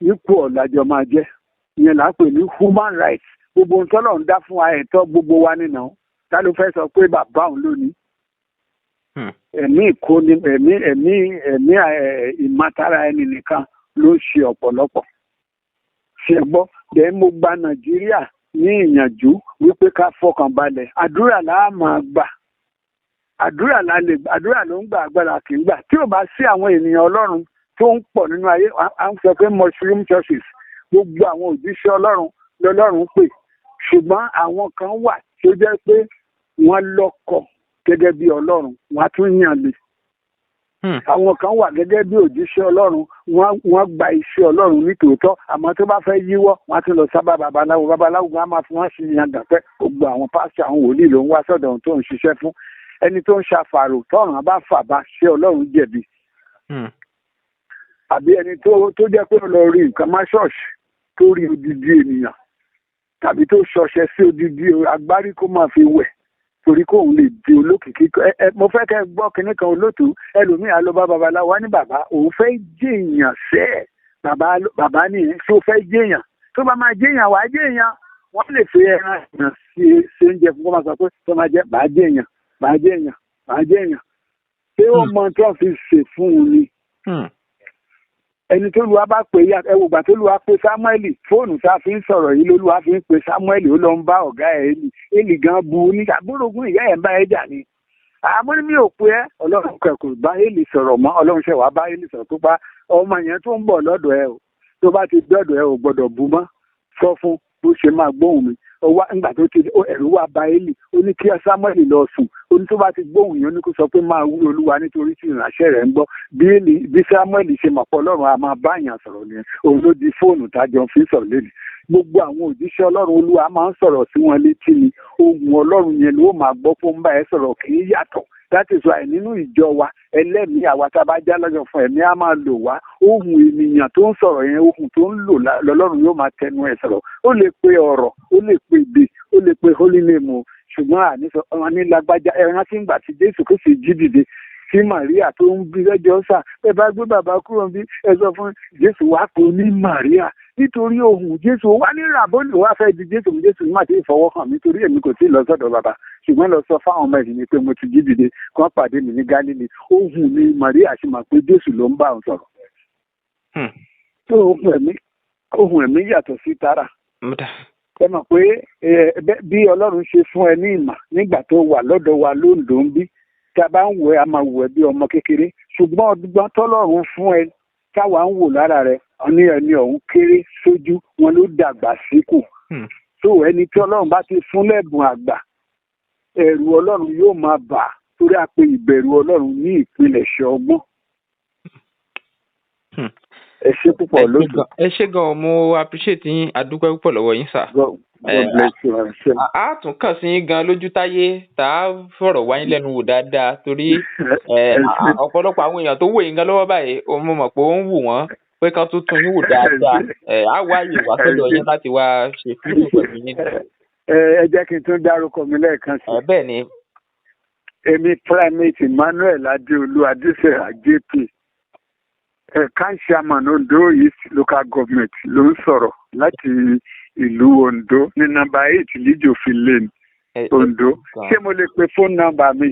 ipò ọ̀làjọ máa jẹ́ ìyẹn là ń pè ní human rights gbogbo ohun tọ́lọ̀ ń dá fún wa ẹ̀tọ́ gbogbo wa nínú ta ló fẹ́ sọ pé bàbá òun lónìí ẹ̀mí ìkóni ẹ̀mí ìmátara ẹni nìkan ló ń ṣe ọ̀pọ̀lọpọ̀ ṣe gbọ́ dẹ̀ mo gba Nàìjíríà ní ìyànjú wípé ká fọkàn balẹ̀ àdúrà láà máa gbà àdúrà ló ń gbà agbára kì í gbà tí ò bá sí àwọn ènìyàn ọlọ́run tó ń pọ̀ nínú ayé à ń sọ pé mushroom churches gbogbo àwọn òjíṣẹ́ ọlọ́run lọ́lọ́run pè ṣùgbọ́n àwọn kan wà tó jẹ́ pé wọ́n lọ́kọ̀ gẹ́gẹ́ bí ọlọ́run wọ́n á tún yàn lè àwọn kan wà gẹ́gẹ́ bí òjíṣẹ́ ọlọ́run wọ́n gba iṣẹ́ ọlọ́run nítòótọ́ àmọ́ tó bá fẹ́ yíwọ́ wọ́n á tún lọ sábà babaláwo gan á máa fi wọ́n ṣe yàgàn pé gbogbo àwọn pásítọ̀ àwọn wòlíì ló ń wá sọ́dọ̀ ohun tó ń ṣiṣẹ́ fún ẹni tó ń ṣàfàrò tọ́ràn bá fà bá ṣe ọlọ́run jẹ̀bi àbí ẹni tó jẹ́ pé ó lọ rí nǹkan má ṣọ́ọ̀ṣì tó rí odidi ènìyàn tàbí tó ṣọṣẹ sí odidi agbárí kó máa fi wẹ̀ torí kó òun lè di olókìkí mo fẹ́ kẹ́ gbọ́ kinní kan olóòtú ẹlòmíì á lọ bá babaláwo wá ní bàbá òun fẹ́ jẹ́èyàn sẹ́ bàbá nìyẹn tó fẹ́ jẹ́èyàn tó bá máa jẹ́èyàn wá jẹ́èyàn wọ́n lè fi ẹran èèyàn ṣe oúnjẹ fún kó máa sọ pé tó máa jẹ́ bàá jẹ́èyàn ṣé ó mọ tó fi ṣe fún un ni ẹni tó lu wa bá pè ya ẹwò gbà tó lu wa pé Sámúẹ́lì fóònù tá a fi ń sọ̀rọ̀ yìí ló lu wa fi ń pe Sámúẹ́lì ó lọ ń bá ọ̀gá ẹ̀ Élì gan bu ní àbúrògún ìyá ẹ̀ ń bá ẹ jà ni àmọ́ ní mi ò pé ẹ́ ọlọ́run kẹ̀kọ́ bá Élì sọ̀rọ̀ mọ́ ọlọ́run ṣẹ̀ wá bá Élì sọ̀rọ̀ tó bá ọmọ yẹn tó ń bọ̀ lọ́dọ̀ ẹ o tó bá ti dọ́dọ̀ ẹ ò gbọ́dọ̀ bu mọ́ sọ fún bó ṣe máa gbóhùn mi nígbà tó ti ẹ̀rù wá bá Élì ó ní kí Sámúẹ́lì lọ sùn ó ní tó bá ti gbóhùn yẹn ó ní kó sọ pé máa wí olúwa nítorí tí ìránṣẹ́ rẹ̀ ń gbọ́ bí Sámúẹ́lì ṣe mọ̀ pọ̀ ọlọ́run a máa bá èèyàn sọ̀rọ̀ nìyẹn òun ló di fóònù tájọ fi sọ̀rọ̀ lẹ́nu gbogbo àwọn òjíṣẹ́ ọlọ́run olúwa máa ń sọ̀rọ̀ sí wọn létí ni ohùn ọlọ́run yẹn ló máa gbọ́ fún bá ẹ sọ̀rọ̀ kì í yàtọ̀ that is why nínú ìjọ wa ẹlẹ́mìí àwa tá a bá já lọ́jọ́ fún ẹ̀mí á máa lò wá ohùn ènìyàn tó ń sọ̀rọ̀ yẹn ohùn tó ń lò lọ́lọ́run yóò máa tẹnu ẹ̀ sọ̀rọ̀ ó lè pe ọ̀rọ̀ ó lè pe èdè ó lè pe holy name o ṣùgbọ́n àníṣọ ọmọ ní lágbájá ẹran tí ń gbà tí Jésù Kristi jí dìde tí Màríà tó ń bí lẹ́jọ́ sà ẹ bá gbé bàbá kúrò bí ẹ sọ fún Jésù wá kó ní Màríà nítorí ohùn Jésù wá ní ràbọ́lì wá fẹ́ di Jésù má ti fọwọ́ hàn mí torí èmi kò tí ì lọ sọ́dọ̀ bàbá ṣùgbọ́n lọ sọ fáwọn ọmọ ẹ̀yìn ni pé mo ti jí dìde kí wọ́n pàdé mi ní Gálílì ohùn ni Màríà sì mà pé Jésù ló ń bá òun sọ̀rọ̀. tó ohùn ẹ̀mí yàtọ̀ sí tara ẹ mọ̀ pé bí Ọlọ́run ṣe fún ẹ ní ìmọ̀ nígbà tó wà lọ́dọ̀ wa lóńdó ń bí tí a bá ń wò ẹ́ a máa wò ẹ́ bí ọmọ kékeré ṣùgbọ́n ọdún tọ́lọ́run fún ẹ táwa ń wò lára rẹ ní ẹni ọ̀hún kéré sójú wọn ló dàgbà síkù tó ẹni tí Ọlọ́run bá ti fún lẹ́bùn àgbà ẹ̀rù Ọlọ́run yóò máa bà á torí a pè ìbẹ̀rù Ọlọ́run ní ìpilẹ̀ṣẹ̀ ọgbọ́n. ẹ ṣé púpọ̀ lóṣù. ẹ ṣé gan mo appreciate yín adúpẹ́ púpọ̀ lọ́wọ́ yín sà. a tún kàn sí yín gan lójú táyé tá a fọ̀rọ̀ wá yín lẹ́nu wò dáadáa torí ọ̀pọ̀lọpọ̀ àwọn èèyàn tó wò yín gan lọ́wọ́ báyìí mo mọ̀ pé ó ń wù wọ́n pé kán tó tún yín wò dáadáa á wá yè wá sọ́dọ̀ yín láti wá ṣe fídíò pẹ̀lú yín. ẹ jẹ́ kí n tún dárúkọ mi lẹ́ẹ̀kan sí. bẹ́ẹ̀ ni. èmi primate Emmanuel Adéolú Adéṣẹ́yà JP Chairman Ondo East Local Government ló ń sọ̀rọ̀ láti ìlú Ondo ní nọ́mbà 8 Lijofin Lane Ondo ṣé mo lè pe fóònù nọ́mbà mi.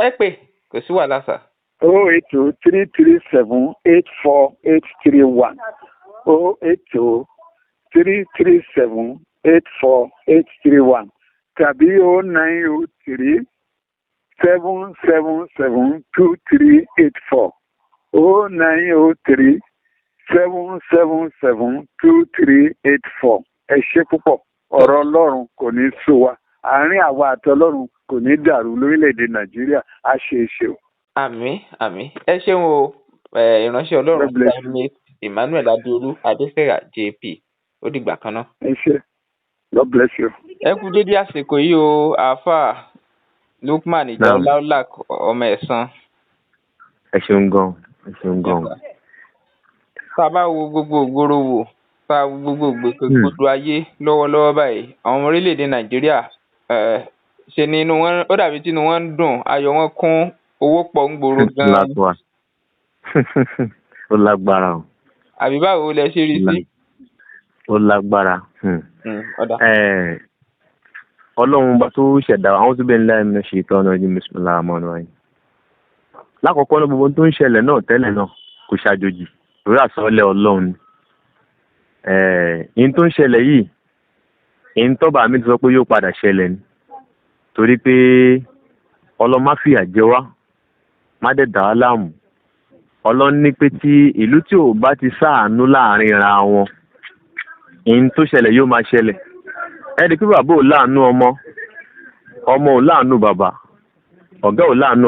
ẹ pè kò sí wàhálà sà. 08033784831 08033784831 tàbí 0903-777-2384 0903-777-2384 ẹ ṣé púpọ̀ ọ̀rọ̀ Ọlọ́run kò ní sú wa àárín àwa àti Ọlọ́run kò ní dàrú lórílẹ̀‐èdè Nàìjíríà á ṣe é ṣe o. àmín àmín ẹ ṣeun o ìránṣẹ́ Ọlọ́run primate Emmanuel Adéolú Adéṣẹ́yà JP ó dìgbà kan náà. ẹ ṣé God bless you. ẹ kú dédé àsìkò yìí o àáfàá Lukman ìjà Ọláọlá ọmọ ẹ̀sán. ẹ ṣeun gan ẹ ṣeun gan. tá a bá wo gbogbo ògbóró wò tá a wo gbogbo gbogbo ayé lọ́wọ́lọ́wọ́ báyìí àwọn ọmọ orílẹ̀-èdè Nàìjíríà ṣe ni inú wọn ó dàbí tí inú wọn ń dùn ayọ̀ wọn kún owó pọ̀ ń gbòòrò gan-an. ó lágbára o. àbí báwo lẹ ṣe rí sí. ó lágbára. Ọlọ́run bá tó ṣẹ̀dá àwọn tó bẹ̀ ńlá ẹ̀mí ṣe ìtọ́ ọ̀nà ní bismillah amọ̀nà wáyé. lákọ̀ọ́kọ́ náà gbogbo tó ń ṣẹlẹ̀ náà tẹ́lẹ̀ náà kò ṣàjòjì lórí àsọlẹ̀ Ọlọ́run ni. ìyẹn tó ń ṣẹlẹ̀ yìí ìyẹn tọ́ba mi ti sọ pé yóò padà ṣẹlẹ̀ ni torí pé ọlọ́run má fìyà jẹ wá má dẹ̀ dà wá láàmú. Ọlọ́run ní pé tí ìlú tí ò bá ti ṣàánú láàrin ra wọn ìyìn tó ṣẹlẹ̀ yóò máa ṣẹlẹ̀. Ẹni pé bàbá ò láàánú ọmọ ò láàánú bàbá, ọ̀gá ò láàánú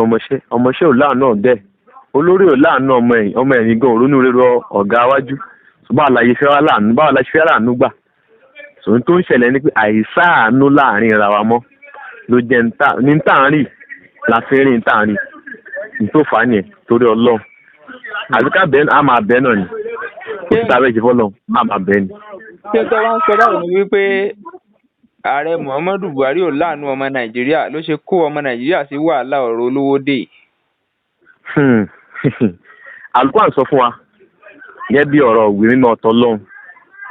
ọmọṣẹ́ ò láàánú ọ̀gá ẹ̀, olórí ò láàánú ọmọ ẹ̀yìn gan òrónú rírọ ọ̀gá wájú. Ṣùgbọ́n àlàyé fẹ́ wá láàánú báwo la ṣe fẹ́ láàánú gbà. Sòun tó ń ṣẹlẹ̀ ni pé àìsáàánú láàrin ra wa mọ́ ló jẹ́ ní tààrin la fi rìn tààrin ní tó fà á nìyẹn torí Ọlọ́run. Àbíká bẹ́ẹ̀ á máa bẹ́ẹ̀ náà ni kò sí tàbí ìjìbọ́ lọ á máa bẹ́ẹ̀ ni. ṣé tó wá ń sọ báwo ni wípé ààrẹ Muhammadu Buhari ò láàánú ọmọ Nàìjíríà ló ṣe kó ọmọ Nàìjíríà sí wàhálà ọ̀rọ̀ olówó dé? Al-Qur'an sọ fún wa gẹ́gẹ́ bí ọ̀rọ̀ òwe mímọ́ ọ̀tọ̀ lọ́hùn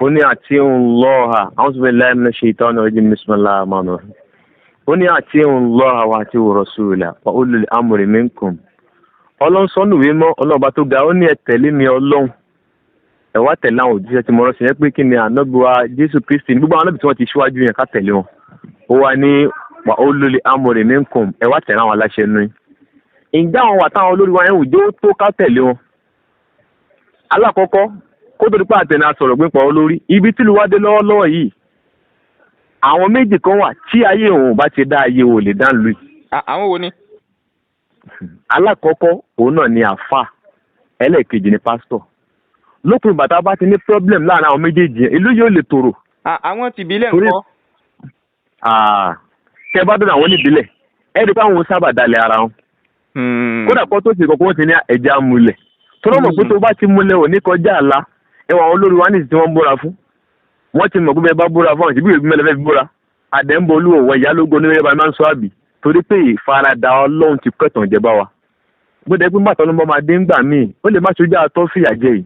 ó ní ati'ullaha a'udhu billahi minash shaitani rajim bismillahir rahmanir rahim ó ní ati'ullaha wa ati'ur rasula wa ulul amri minkum. Ọlọ́run sọ́nù ìwé mọ́ ọlọ́ọ̀bá tó ga ó ní ẹ tẹ̀lé mi Ọlọ́run ẹ wá tẹ̀lé àwọn òjíṣẹ́ tí mo rán sí yẹn pé kí ni ànábì wa Jésù Kristi ní gbogbo àwọn ànábì tí wọ́n ti ṣíwájú yẹn ká tẹ̀lé wọn. Ó wá ní wa ulul amri minkum ẹ wá tẹ̀lé àwọn aláṣẹ nù yín. Ǹjẹ́ àwọn wà táwọn olórí wa yẹn wù jẹ́ ó tó ká tẹ̀lé wọn? Alákọ̀ọ́kọ́ kó tó di pé àtẹ̀nà sọ̀rọ̀ pé pọ̀ olórí ibi tí ìlú wa dé lọ́wọ́lọ́wọ́ yìí àwọn méjì kan wà tí ayé òun bá ti dá ayé òun lè dá lù yìí. Àwọn wo ni? Alákọ̀ọ́kọ́ òun náà ni àfà ẹlẹ́ẹ̀kejì ni pásítọ̀. Lópin bàtà bá ti ní problem láàrin àwọn méjèèjì yẹn ìlú yóò lè tòrò. Àwọn tìbílẹ̀ ńkọ́? Tẹ́ bá dọ̀nà àwọn oníbílẹ̀ ẹ rí i pé àwọn sábà dalẹ̀ ara wọn. Kódà kó tó sì kọ́kọ́ wọ́n ti ní ẹ̀jẹ̀ amúlẹ̀ tọ́lọ́ mọ̀ pé tó bá ti múlẹ̀ ò ní kọjá àlá ẹwà àwọn olórí wa nìsí tí wọ́n ń búra fún. Wọ́n ti mọ̀ pé bẹ́ẹ̀ bá búra fún àwọn ìbí ìgbìmọ̀ mẹ́lẹ́fẹ́ fi búra àdẹ́ńbọ̀ olúwo wọ ìyálógo ní ẹ̀bà máa ń sọ àbí torí pé ìfaradà Ọlọ́run ti kẹtàn jẹ bá wa. Gbọ́dọ̀ pé bàtà ọlọ́mọ máa dé ńgbà míì ó lè má ṣojú àtọ́ fìyà jẹ yìí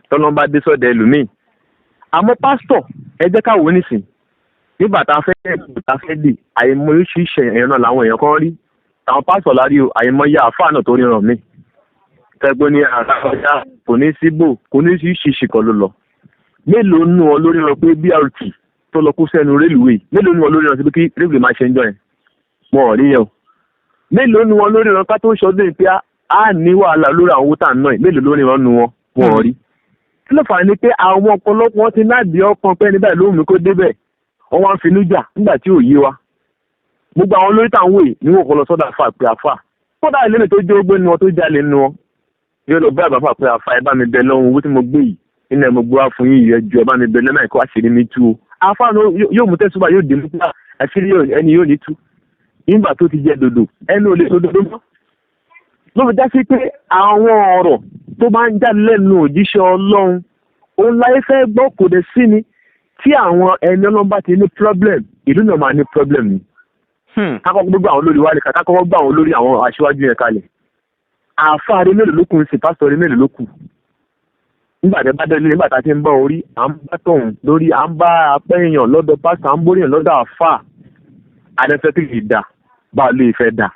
tọ́lọ́mọ bá dé sọ́dẹ̀ ẹlòmíì. Àmọ́ pásítọ̀ ẹ jẹ́ ká wò nísìn nígbà tá a fẹ́ dì àìmọ̀ oríṣiríṣi ẹ̀yàn náà làwọn èèyàn kan rí àwọn pásítọ̀ lárí àìmọ̀ ya àfáà náà tó ríran míì tẹ́gbọ́n ní àràkọjá kò ní síbò kò ní sí ṣìṣìkọ̀ ló lọ. Mélòó nù ọ lórí wọn pé BRT tó lọ kó sẹ́nu rélùwé mélòó nù ọ lórí wọn sí pé kí rélùwé máa ṣe ń jọ yẹn wọn ò rí yẹn o. Mélòó nù wọn lórí wọn ká tó ṣọdún pé a ní wàhálà lórí àwọn owó tà ń ná yìí mélòó lórí wọn nù wọn ò rí. Kí ló fà á ni pé àwọn ọ̀pọ̀lọpọ̀ wọn ti náàdì ọkàn pẹ́ níbẹ̀ lóhùn mi kó débẹ̀ wọ́n wá ń finú jà nígbà tí ò yé wa. Gbogbo àwọn olórí táwọn wòye ni wọn kò lọ sọ́dọ̀ àfà pé àfà kódà ilé mi tó jẹ́ ogbé nu wọn tó jalè nu wọn yóò lọ bá àbáfà pé àfà ẹ bá mi bẹ lọ́hùn owó tí mo gbé yìí nínú ẹ̀ mo gbé wá fún yìí ẹjọ́ ẹ bá mi bẹ lẹ́nà ẹ̀kọ́ àṣírí mi tú o. Àfà yóò mú tẹ́sùbà yóò dé mú pé àṣírí ẹni yóò ní tú nígbà tó ti jẹ dòdò ẹnu ò lè tó dòdò mọ́. Ló fi já sí pé àwọn ọ̀rọ̀ tó bá ń jáde lẹ́nu òjíṣẹ́ Ọlọ́run òun láyé fẹ́ gbọ́ kò dé sí ni tí àwọn ẹni Ọlọ́run bá ti ní problem ìlú náà máa ní problem ni. Kákọ́ gbogbo àwọn olórí wa lè kákọ́ gbọ́ àwọn olórí àwọn aṣíwájú yẹn kalẹ̀. Àfáà rí mélòó ló kù sí pásítọ̀ rí mélòó ló kù. Nígbà tí a bá délé nígbà tá a ti ń bá orí à ń bá tọ̀hún lórí à ń bá apẹ́ èèyàn lọ́dọ̀ pásítọ̀ à ń borí èèyàn lọ́dọ̀ àfáà adẹ́fẹ́ kì í dà bá a lè fẹ́ dà.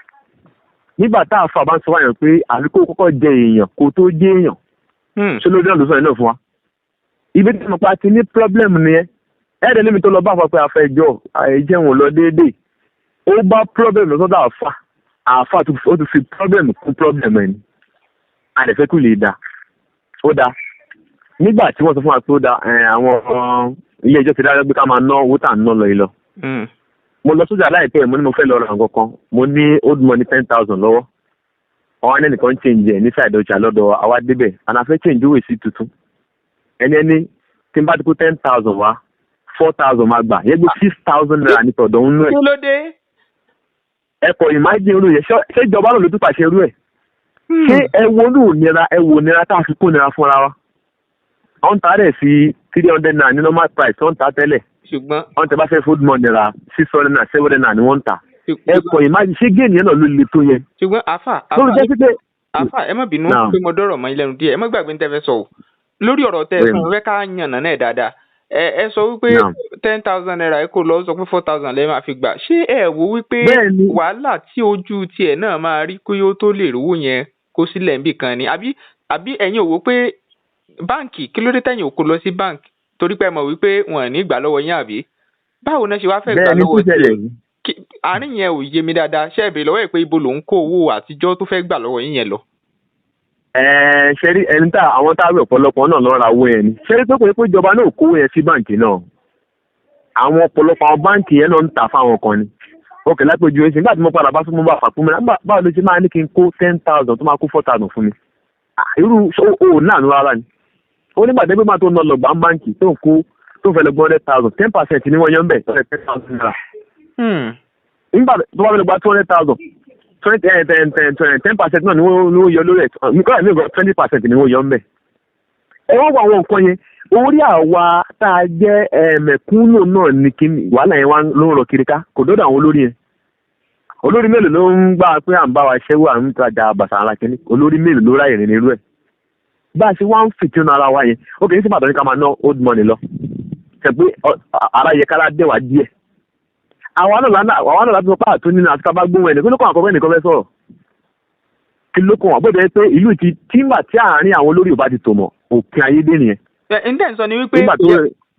Nígbà tá àfáà bá ń sọ wáyàn pé àfikún kọ́kọ́ jẹ èèyàn kó tó jẹ èèyàn. Ṣé ló dé ọ̀dọ̀ náà fún wa? Ibi tí mo pa ti ní pírọ́blẹ̀mù nìyẹn. Ẹ̀ẹ́dẹ̀ níbi tó lọ bá àfọ̀ pé àfẹ́jọ́ àìjẹun lọ déédéé. Ó bá pírọ́blẹ̀mù lọ́dọ̀ àfà ó ti fi pírọ́blẹ̀mù kún pírọ́blẹ̀mù ẹni àdẹ̀fẹ́ kù lè dà ó dá nígbà tí wọ́n sọ fún wa pé ó dá àwọn ilé ẹjọ́ ti dájọ́ pé ká máa ná owó tà ń ná lọ yìí lọ. Mo lọ sójà láìpẹ́ mo ní mo fẹ́ lọ ra nǹkan kan mo ní old money 10,000 lọ́wọ́ ọ̀hún ẹnìkan change ẹ̀ ní side ọjà lọ́dọ̀ àwa débẹ̀ àná fẹ́ change owó èsì tuntun ẹni tí n bá ti kó 10,000 wá 4,000 máa gbà yẹ gbé 6,000 naira ní tọ̀dọ̀ ń nú ẹ̀. Kí ló dé? Ẹ̀kọ́ imagine olú yẹn ṣé ìjọba náà ló tún pàṣẹ irú ẹ̀. Ṣé ẹ wo nira tá a fi kó nira fúnra wa. Wọ́n ta rẹ̀ sí 300 naira ní normal price wọ́n ta tẹ́lẹ̀. Ṣùgbọ́n wọ́n tẹ bá fẹ́ food money naira 600 naira 700 naira ni wọ́n ta. Ẹ̀kọ́ imagine ṣé géènì yẹn náà ló le tó yẹn. Ṣùgbọ́n àfà ẹ má bínú pé mo dọ̀rọ̀ mọ́ ilé ẹnu díẹ̀ ẹ má gbàgbé ní tẹ́ fẹ́ sọ o lórí ọ̀rọ̀ tẹ́ ẹ fẹ́ ká yànnà náà dáadáa ẹ sọ wípé 10,000 naira ẹ kò lọ sọ pé 4,000 lẹ́ẹ̀ máa fi gbà ṣé ẹ wo wípé wàhálà tí ojú tiẹ̀ náà máa rí kó yóò tó lè rówó yẹn kó sílẹ̀ níbì kan ni àbí ẹ̀yin ò wò pé báǹkì kí ló dé tẹ̀yìn ò kó lọ sí báǹkì torí pé ẹ mọ̀ wípé wọn ò ní gbà lọ́wọ́ yín àbí báwo náà ṣe wá fẹ́ gbà lọ́wọ́ tiẹ̀ àárín yẹn ò yé mi dáadáa ṣé ẹ béèrè lọ́wọ́ ẹ̀ pé ibo lòun kó owó àtijọ́ tó fẹ́ gbà lọ́wọ́ yín yẹn lọ. ṣẹ́rí ẹni tá àwọn táwọn ọ̀pọ̀lọpọ̀ náà lọ́ra owó yẹn ni ṣẹ́rí pé kò ní pé ìjọba náà kówó yẹn sí báǹkì náà àwọn ọ̀pọ̀lọpọ̀ àwọn báǹkì yẹn náà ń tà fáwọn kan ni òkè lápèjú ẹsẹ̀ nígbà tí mo padà bá fún mo bá fàpọ̀ mi báwo ló ṣe máa ní kí n kó 10,000 tó máa kó 4,000 fún mi irú o náà ní rárá ni ó nígbà tẹ́gbẹ́ máa tó ń lọ gbà ń báǹkì tó ń kó tó fẹ́ lọ gbọ́ 100,000 10% ni wọ́n yọ ń bẹ̀ 10,000 naira nígbà tó bá fẹ́ lọ gba 200,000 10% náà ni wọ́n yọ lórí ẹ̀ nígbà tí 20% ni wọ́n yọ ń bẹ̀ ẹ wọ́n wọ àwọn nǹkan yẹn orí àwa tá a jẹ́ mẹ̀kúnnù náà ní kí wàhálà yẹn wá ló ń rọ kiri ká kò dọ́dọ̀ àwọn olórí yẹn olórí mélòó ló ń gbà pé à ń bá wa ṣẹ́wó à ń tajà bàtà ara kínní olórí mélòó ló ráyè nínú irú ẹ̀ bá a ṣe wá ń fìtínú ara wa yẹn ó kì í sí pàtó ní ká máa ná old money lọ ṣe pé ara yẹ kára dẹ̀ wá díẹ̀ àwa náà láti sọ pé àtún nínú àti kábá gbóhùn ẹnì kí ló kàn àkọ́kọ́ ẹnìkan fẹ́ sọ̀rọ̀ kí ló kàn wá gbọ́dọ̀ pé ìlú ti tíńbà tí àárín àwọn olórí ò bá ti tò mọ́ òpin ayé dé nìyẹn. ǹdẹ́ ń sọ ni wípé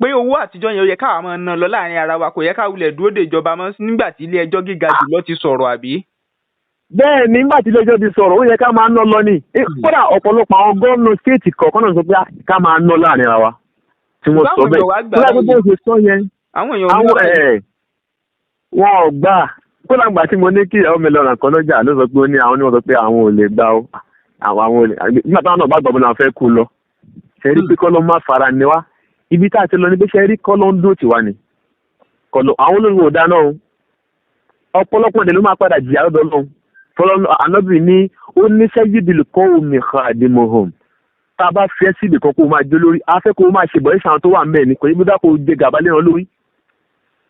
pé owó àtijọ́ yẹn ó yẹ káwa máa ná lọ láàrin ara wa kò yẹ ká wulẹ̀ dúró de ìjọba mọ́ nígbà tí ilé ẹjọ́ gíga jùlọ ti sọ̀rọ̀ àbí. bẹ́ẹ̀ ni nígbà tí ilé ẹjọ́ ti sọ̀rọ̀ ó yẹ ká máa ná lọ ni kódà ọ̀pọ̀lọpọ̀ àwọn gómìnà stéètì kọ̀ọ̀kan náà sọ pé ká máa ná láàrin ara wa tí wọ́n sọ bẹ́ẹ̀ wọn ò gbà kódà gbà tí mo ní kí ìyàwó mi lọ́ràn kan lọ́jà ló sọ pé ó ní àwọn oníwọ̀n sọ pé àwọn ò lè gbà ó àwọn ò lè nígbà táwọn náà bá gbọ́ bọ́lá fẹ́ kú lọ ṣẹ́rí pé kọ́lọ́ má fara ni wá ibi tá a ti lọ ní pé ṣẹ́rí kọ́lọ́ ń dúró tiwa ni kọ́lọ́ àwọn olórí ò dáná o ọ̀pọ̀lọpọ̀ ọ̀dẹ̀ ló máa padà jìyà lọ́dọ̀ lọ́hùn fọlọ́ ànábì ní ó ní sẹ́yìdìlì kọ́ omi khadimuhum tá a bá fi ẹ́ síbi kan kó o máa jó lórí afẹ́ kó o máa ṣe bọ̀ ẹ́sàn tó wà ń bẹ̀ ni kò ní bí dákò jẹ gàba lé wọn lórí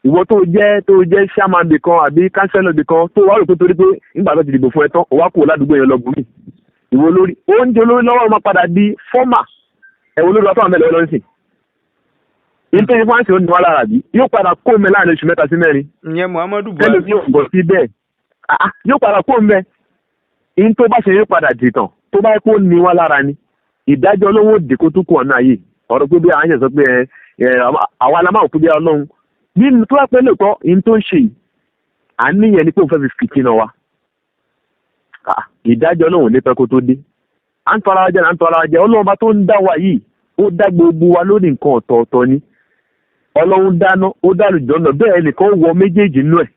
ìwọ tó jẹ́ chairman bì kan àbí councillor bì kan tó wá rò pé torí pé nígbà tó ti dìbò fún ẹ tán ó wá kúrò ládùúgbò yẹn lọ bùnmí ìwọ lórí oúnjẹ olórí lọ́wọ́ máa padà di fọ́mà ẹ̀wọ̀n olórí wa tó wà mẹ́lẹ̀ lọ́sìn nítorí fáǹsì ó ní wá lára bí yóò padà kó mẹ́ láàrin oṣù 3 sí 4. ìyẹn Muhammadu Buhari tẹ́lẹ̀ yóò bọ̀ sí bẹ́ẹ̀ yóò padà kó mẹ́ in tó bá ṣe yóò padà dìtàn tó bá kó ní wá lára ni ìdájọ́ olówó dèkó tó kù ọ̀nà yìí ọ̀rọ̀ pé bí àwọn ṣe sọ pé àwa alámáwò kú bí ọlọ́run nínú tó wá pẹ́ lóòótọ́ in tó ń ṣe yìí àníyàn ni pé òun fẹ́ fi fìtínà wa ìdájọ́ olówó ní pẹ́ kó tó dé à ń tọ́ra wa jẹ́ ọlọ́run bá tó ń dá wa yìí ó dá gbogbo wa lórí nǹkan ọ̀tọ̀ọ̀tọ̀ ni ọlọ́run dáná ó dàlù jọ́nà bẹ́ẹ̀ nìkan wọ méjèèjì nú ẹ̀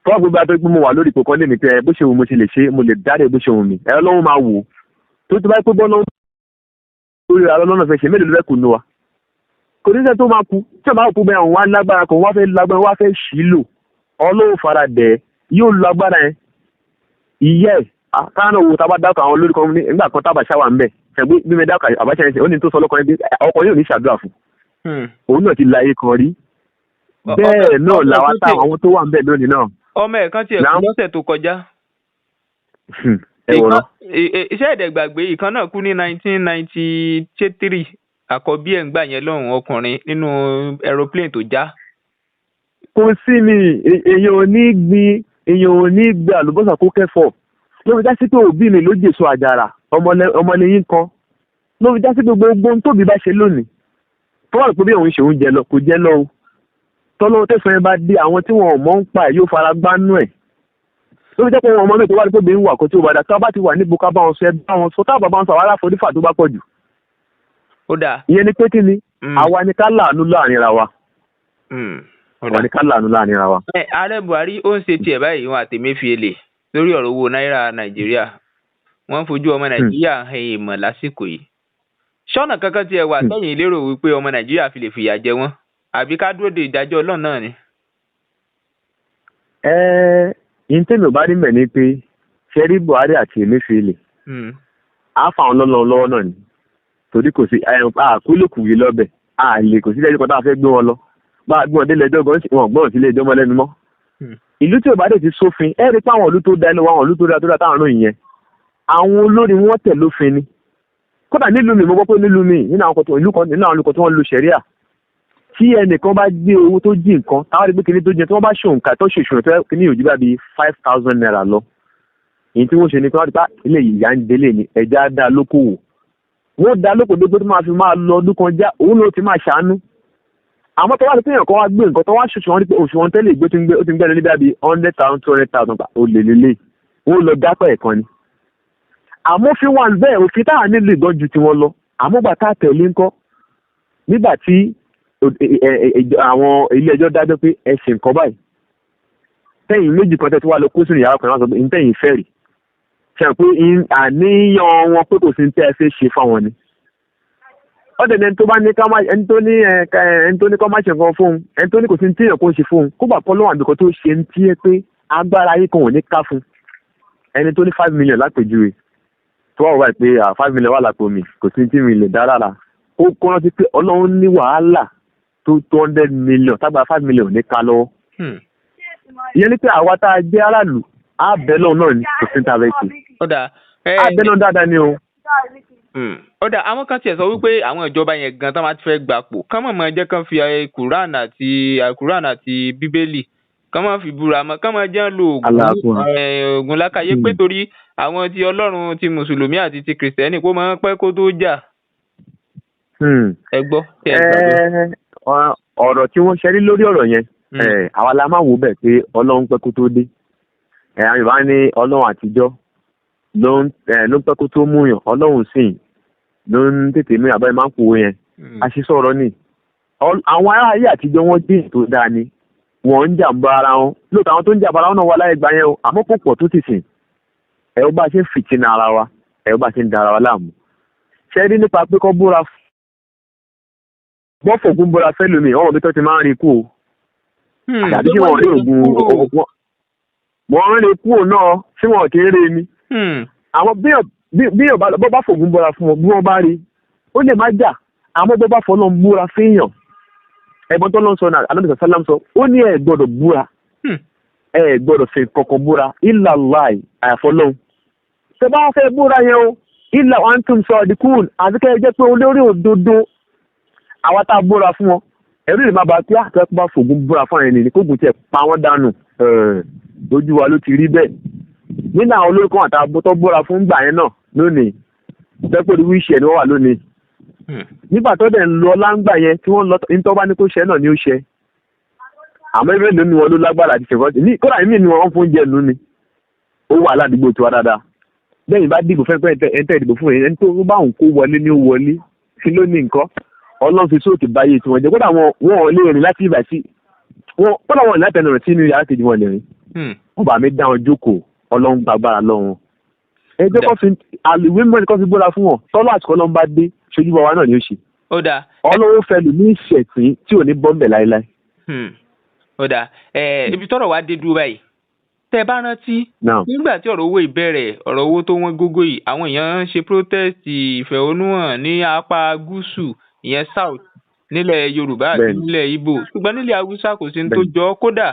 tọ́wọ́ gbogbo àti pé mo wà lórí ipò kan lè mi pé bó ṣe wù mo ṣe lè ṣe mo lè dáre bó ṣe wù mí ẹ ọlọ́run máa wò ó tó ti bá pé bọ́ọ̀lù lórí ọlọ́run fẹ́ ṣe mélòó ló fẹ́ kù nù wa kò ní sẹ́ tó máa kú tí wọ́n máa kú bẹ́ẹ̀ wọ́n á lágbára kan wọ́n á fẹ́ lágbára wọ́n á fẹ́ ṣì í lò ọlọ́run fara dẹ̀ yóò lo agbára yẹn ìyẹ́ káàánú wo tábà dákọ̀ àwọn olórí kan nígbà kan tábà ṣáwà ń bẹ̀ ṣẹ̀gbé bí mi dákọ̀ àbáṣẹ́ yẹn ó ní tó sọ lọ́kọ̀ yẹn ọkọ̀ yóò ní ṣàdúrà fún òun náà ti la ayé kan rí bẹ́ẹ̀ náà làwọn táwọn àwọn tó wà ń bẹ̀ lónìí náà. ọmọ ẹ̀ kan tiẹ̀ kú lọ́sẹ̀ tó kọjá. iṣẹ́ ìdẹ̀gbàgbé ìkan náà kú ní 1993 àkọ́bí ẹ̀ ń gbà yẹn lọ́hùn ọkùnrin nínú aeroplane tó já. kò sí ni èèyàn ò ní gbé àlùbọ́sà kó kẹ́fọ̀ ló fi já sí pé òbí mi ló jèso àjàrà ọmọlẹ́yìn kan ló fi já sí pé gbogbo ohun tóbi bá ṣe lónìí tó wà pé bí òun ṣe oúnjẹ lọ kò jẹ́ lọ́wọ́ tọ́lọ́wọ́ tẹ̀sán yẹn bá dé àwọn tí wọn ò mọ̀ ń pa ẹ̀ yóò fara gbánú ẹ̀ ló fi jẹ́ pé wọn ọmọ mi tó wà ní pé bí ń wà kó tí ó bá dà tá a bá ti wà níbo ká bá wọn sọ ẹ bá wọn sọ tá a bá wọn sọ àwọn aláforífà tó bá pọ̀ jù. ó dáa. ìyẹn ni pé kí ni àwa ni ká láàánú láàrin ra wa. àwa ni ká láàánú láàrin ra wa. ààrẹ Buhari ó ń ṣe tiẹ̀ báyìí wọn àtẹ̀mẹ́fìlẹ̀ lórí ọ̀rọ̀ owó náírà Nàìjíríà wọ́n fojú ọmọ Nàìjíríà hàn èèmọ̀ lásìkò yìí ṣọ́nà kankan tiẹ̀ wà sẹ́yìn lérò wípé ọmọ Nàìjíríà fi lè fìyà jẹ wọ́n àbí ká dúró de ìdájọ́ Ọlọ́run náà ni. yín tèmi ò bá rí mẹ́ ni pé ṣẹ́rí Buhari àti Emefiele á fà wọn lọ́wọ́ náà ni torí kò sí àkúlùkù yìí lọ́bẹ̀ àlè kò sí lẹ́jọ́ kan tá a fẹ́ gbé wọn lọ bá a gbé wọn délé ẹjọ́ gan wọn gbọ́n sílé ẹjọ́ mọ́ lẹ́nu mọ́ ìlú tí ò bá dé ti sófin ẹ rí pé àwọn ìlú tó dá ẹnu àwọn ìlú tó dá táwọn náà yẹn àwọn olórí wọn tẹ̀ lófin ni kódà nílùú mi mo gbọ́ pé nílùú mi nínú àwọn olùkọ́ tí wọ́n lu ṣẹ̀ríà tí ẹnìkan bá gbé owó tó jí nǹkan táwọn ẹgbẹ́ kìíní tó jẹ tí wọ́n bá ṣòǹkà tó ṣèṣùn tó kìíní yóò jí bá bíi 5,000 naira lọ èyí tí wọ́n ṣe ni pé wọ́n ti pa ilé ìyá ń délé ni ẹja dá lókòwò wọ́n dá lókòwò tó máa fi máa lọ ọdún kan já òun ló ti máa ṣàánú àmọ́ tó wá ní kéèyàn kan wá gbé nǹkan tó wá ṣòṣùwọ̀n ní pé òṣùwọ̀n tẹ́lẹ̀ ìgbé ó ti ń gbẹ́nu níbi àbí 100,000 200,000 ó lè lélẹ̀ wọ́n lọ dápẹ́ ẹ̀kan ni. àmọ́ fi wà bẹ́ẹ̀ òfin táà nílò ìgbọ́n ju tiwọn lọ àmọ́ gbà tá a tẹ̀lé ńkọ́ nígbà tí àwọn ilé ẹjọ́ dájọ́ pé ẹ ṣe nǹkan báyìí tẹ́yìn méjì kan tẹ́ tí wàá lọ kó sínú yàrá kan láti sọ pé ntẹ́yìn fẹ́ rí ṣe pé àníyàn wọn pé kò sí ní tẹ́ ẹ fẹ́ ṣe fáwọn ni. ọ̀dẹ̀ ni ẹni tó bá ní ẹni tó ní kọ́ má ṣe nǹkan fóun ẹni tó ní kò sí ní tíyàn kó ṣe fóun kó gbà pọ́ lọ́wọ́ àbíkọ́ tó ṣe ń tí ẹ pé agbára ayé kan ò ní ká fún ẹni tó ní 5 million lápèjúwe tó wà wáyé pé 5 million wà lápò mi kò sí ní tí mi lè dá rárá ó kọ́ rántí pé ọlọ́run ní wàhálà tó 200 million tágbà 5 million ní ká lọ́wọ́. ìyẹn ní pé àwa tá a jẹ́ aráàlú á bẹ́ lọ́wọ́ náà ní kò sí ní tàbí ṣe. á bẹ́ lọ́wọ́ dáadáa ni o. ọ̀dà àwọn kan tiẹ̀ sọ wípé àwọn ìjọba yẹn gan tán máa ti fẹ́ gbapò kán mọ̀ jẹ́ kán fi Quran àti Bíbélì kán máa fi búra mọ́ kán máa jẹ́ lo oògùn lákàyè pé torí àwọn ti Ọlọ́run ti Mùsùlùmí àti ti Kìrìsìtẹ́nì kó máa ń pẹ́ kó tó jà. ẹ gbọ́ tẹ́ ẹ gbàgbọ́. ọ̀rọ̀ tí wọ́n ṣe rí lórí ọ̀rọ̀ yẹn àwa la máa wò bẹ̀ pé Ọlọ́run pẹ́ kó tó dé àwọn Yorùbá ní Ọlọ́run àtijọ́ ló ń pẹ́ kó tó mú yàn Ọlọ́run sìn ló ń tètè mú àbáyé máa ń pòwó yẹn àṣìṣe ọ̀rọ̀ ni àwọn ará ayé àtijọ́ wọn dín tó dáa ni wọ́n ń jàǹbá ara wọn lóòótọ́ àwọn tó ń jàǹbá ara wọn náà wà láyé gbà yẹn o àmọ́ kò pọ̀ tó ti sìn ẹ̀rọ bá ṣe ń fìtínà ara wa ẹ̀rọ bá ṣe ń da ara wa láàmú ṣe rí nípa pé kọ́ búra bọ́fọ̀gún búra fẹ́ lómi ọmọ bí tó ti máa ń rí kú o àti tí wọ́n rí ògùn wọ́n rí kú o náà tí wọ́n ti ń rí mi àwọn bí bọ́ bá fògùn búra fún wọn bí wọ́n bá rí ó lè má jà àmọ́ bọ́ bá fọ́nà búra fẹ́yàn ẹ̀gbọ́n tó lọ sọ náà alábìsà sálám sọ ó ní ẹ gbọ́dọ̀ búra ẹ gbọ́dọ̀ fi kọ̀kọ̀ búra ìlà láì àyàfọ́lọ́hún ṣe bá fẹ́ búra yẹn o ìlà wọn tún sọ ọdínkùn àti kẹ́ ẹ jẹ́ pé olórí òdodo àwa tá a búra fún wọn ẹ̀rí lè má ba pé àtẹ́kùn bá fògùn búra fún ẹni ní kóògùn tiẹ̀ pa wọ́n dànù lójú wa ló ti rí bẹ́ẹ̀ nínú àwọn olórúkọ àtàbọ̀tọ́ búra fún gbà yẹn náà lónìí tẹ́pẹ́ wíṣì ẹ̀ ni wọ́n wà lónìí nígbà tó dẹ̀ ń lọ láǹgbà yẹn tí wọ́n lọ nítorí bá ní kó ṣe náà ni ó ṣe àmọ́ ẹgbẹ́ lónìí wọn ló lágbára àti ṣèkọ́ ní kódà mímì ni wọ́n fún oúnjẹ lù ní ó wà ládùúgbò tiwa dáadáa lẹ́yìn bá dìbò fẹ́ ẹ̀ńtẹ́ ìdìbò fún ẹni tó bá òun kó wọlé ní ó wọlé sí lónìí nǹkan ọlọ́run fi sóòtù báyé tí wọ́n jẹ́ kódà wọn lè rìn láti ibà sí kódà wọn láti ẹnu rẹ̀ sínú yàrá kejì wọn lè rìn wọn bá mi dá wọn jókòó ọlọ́run gbàgbára lọ́wọ́ ẹjọ́ kan fi àlùwé mọ́ni kan fi gbóra fún wọn tọ́lọ́ àti kọ́lọ́ ń bá dé ṣojú bàbá náà ni ó ṣe. ọlọ́run fẹ́ lù ní ìṣẹ̀tì tí ò ní bọ́m̀bẹ̀ láéláé. ibi tọ́rọ̀ wá dé dúró báyìí tẹ́ bá rántí nígbà tí ọ̀rọ̀ owó ìbẹ̀rẹ̀ ọ̀rọ̀ owó tó wọ́n gógó yìí àwọn èèyàn ń ṣe protest ìfẹ̀hónúhàn ní apá gúúsù ìyẹn south nílẹ̀ Yorùbá àti nílẹ̀ Ìgbò ṣùgbọ́n nílẹ̀ Haúsá kò sí ní tó jọ kódà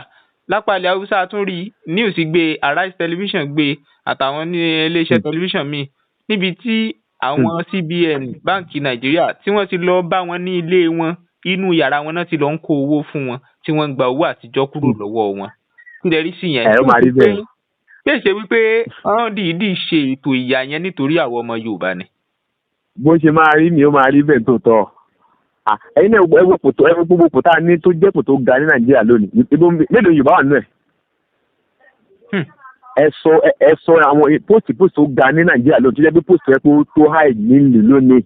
lápá ilẹ̀ Haúsá tún rí news gbé Arise television gbé àtàwọn ní iléeṣẹ́ tẹlifíṣàn míì níbi tí àwọn CBN báǹkì Nàìjíríà tí wọ́n ti lọ bá wọn ní ilé wọn inú yàrá wọn náà ti lọ ń kó owó fún wọn tí wọ́n ń gba owó àtijọ́ kúrò lọ́wọ́ wọn kílẹ̀ rí sí yẹn pé ṣe wípé wọ́n dìídì ṣe ètò ìyà yẹn nítorí àwọn ọmọ Yorùbá ni. bó ṣe máa rí ni ó máa rí bẹ́ẹ̀ tó tọ́ ẹ̀yin náà ẹwọ́ gbogbo pò tá a ní tó jẹ́ pò tó ga ní Nàìjíríà lónìí mélòó Yorùbá wà nínú ẹ̀ ẹ sọ àwọn post tó ga ní Nàìjíríà lónìí tó jẹ́ pé post ẹ tó high nílùú lónìí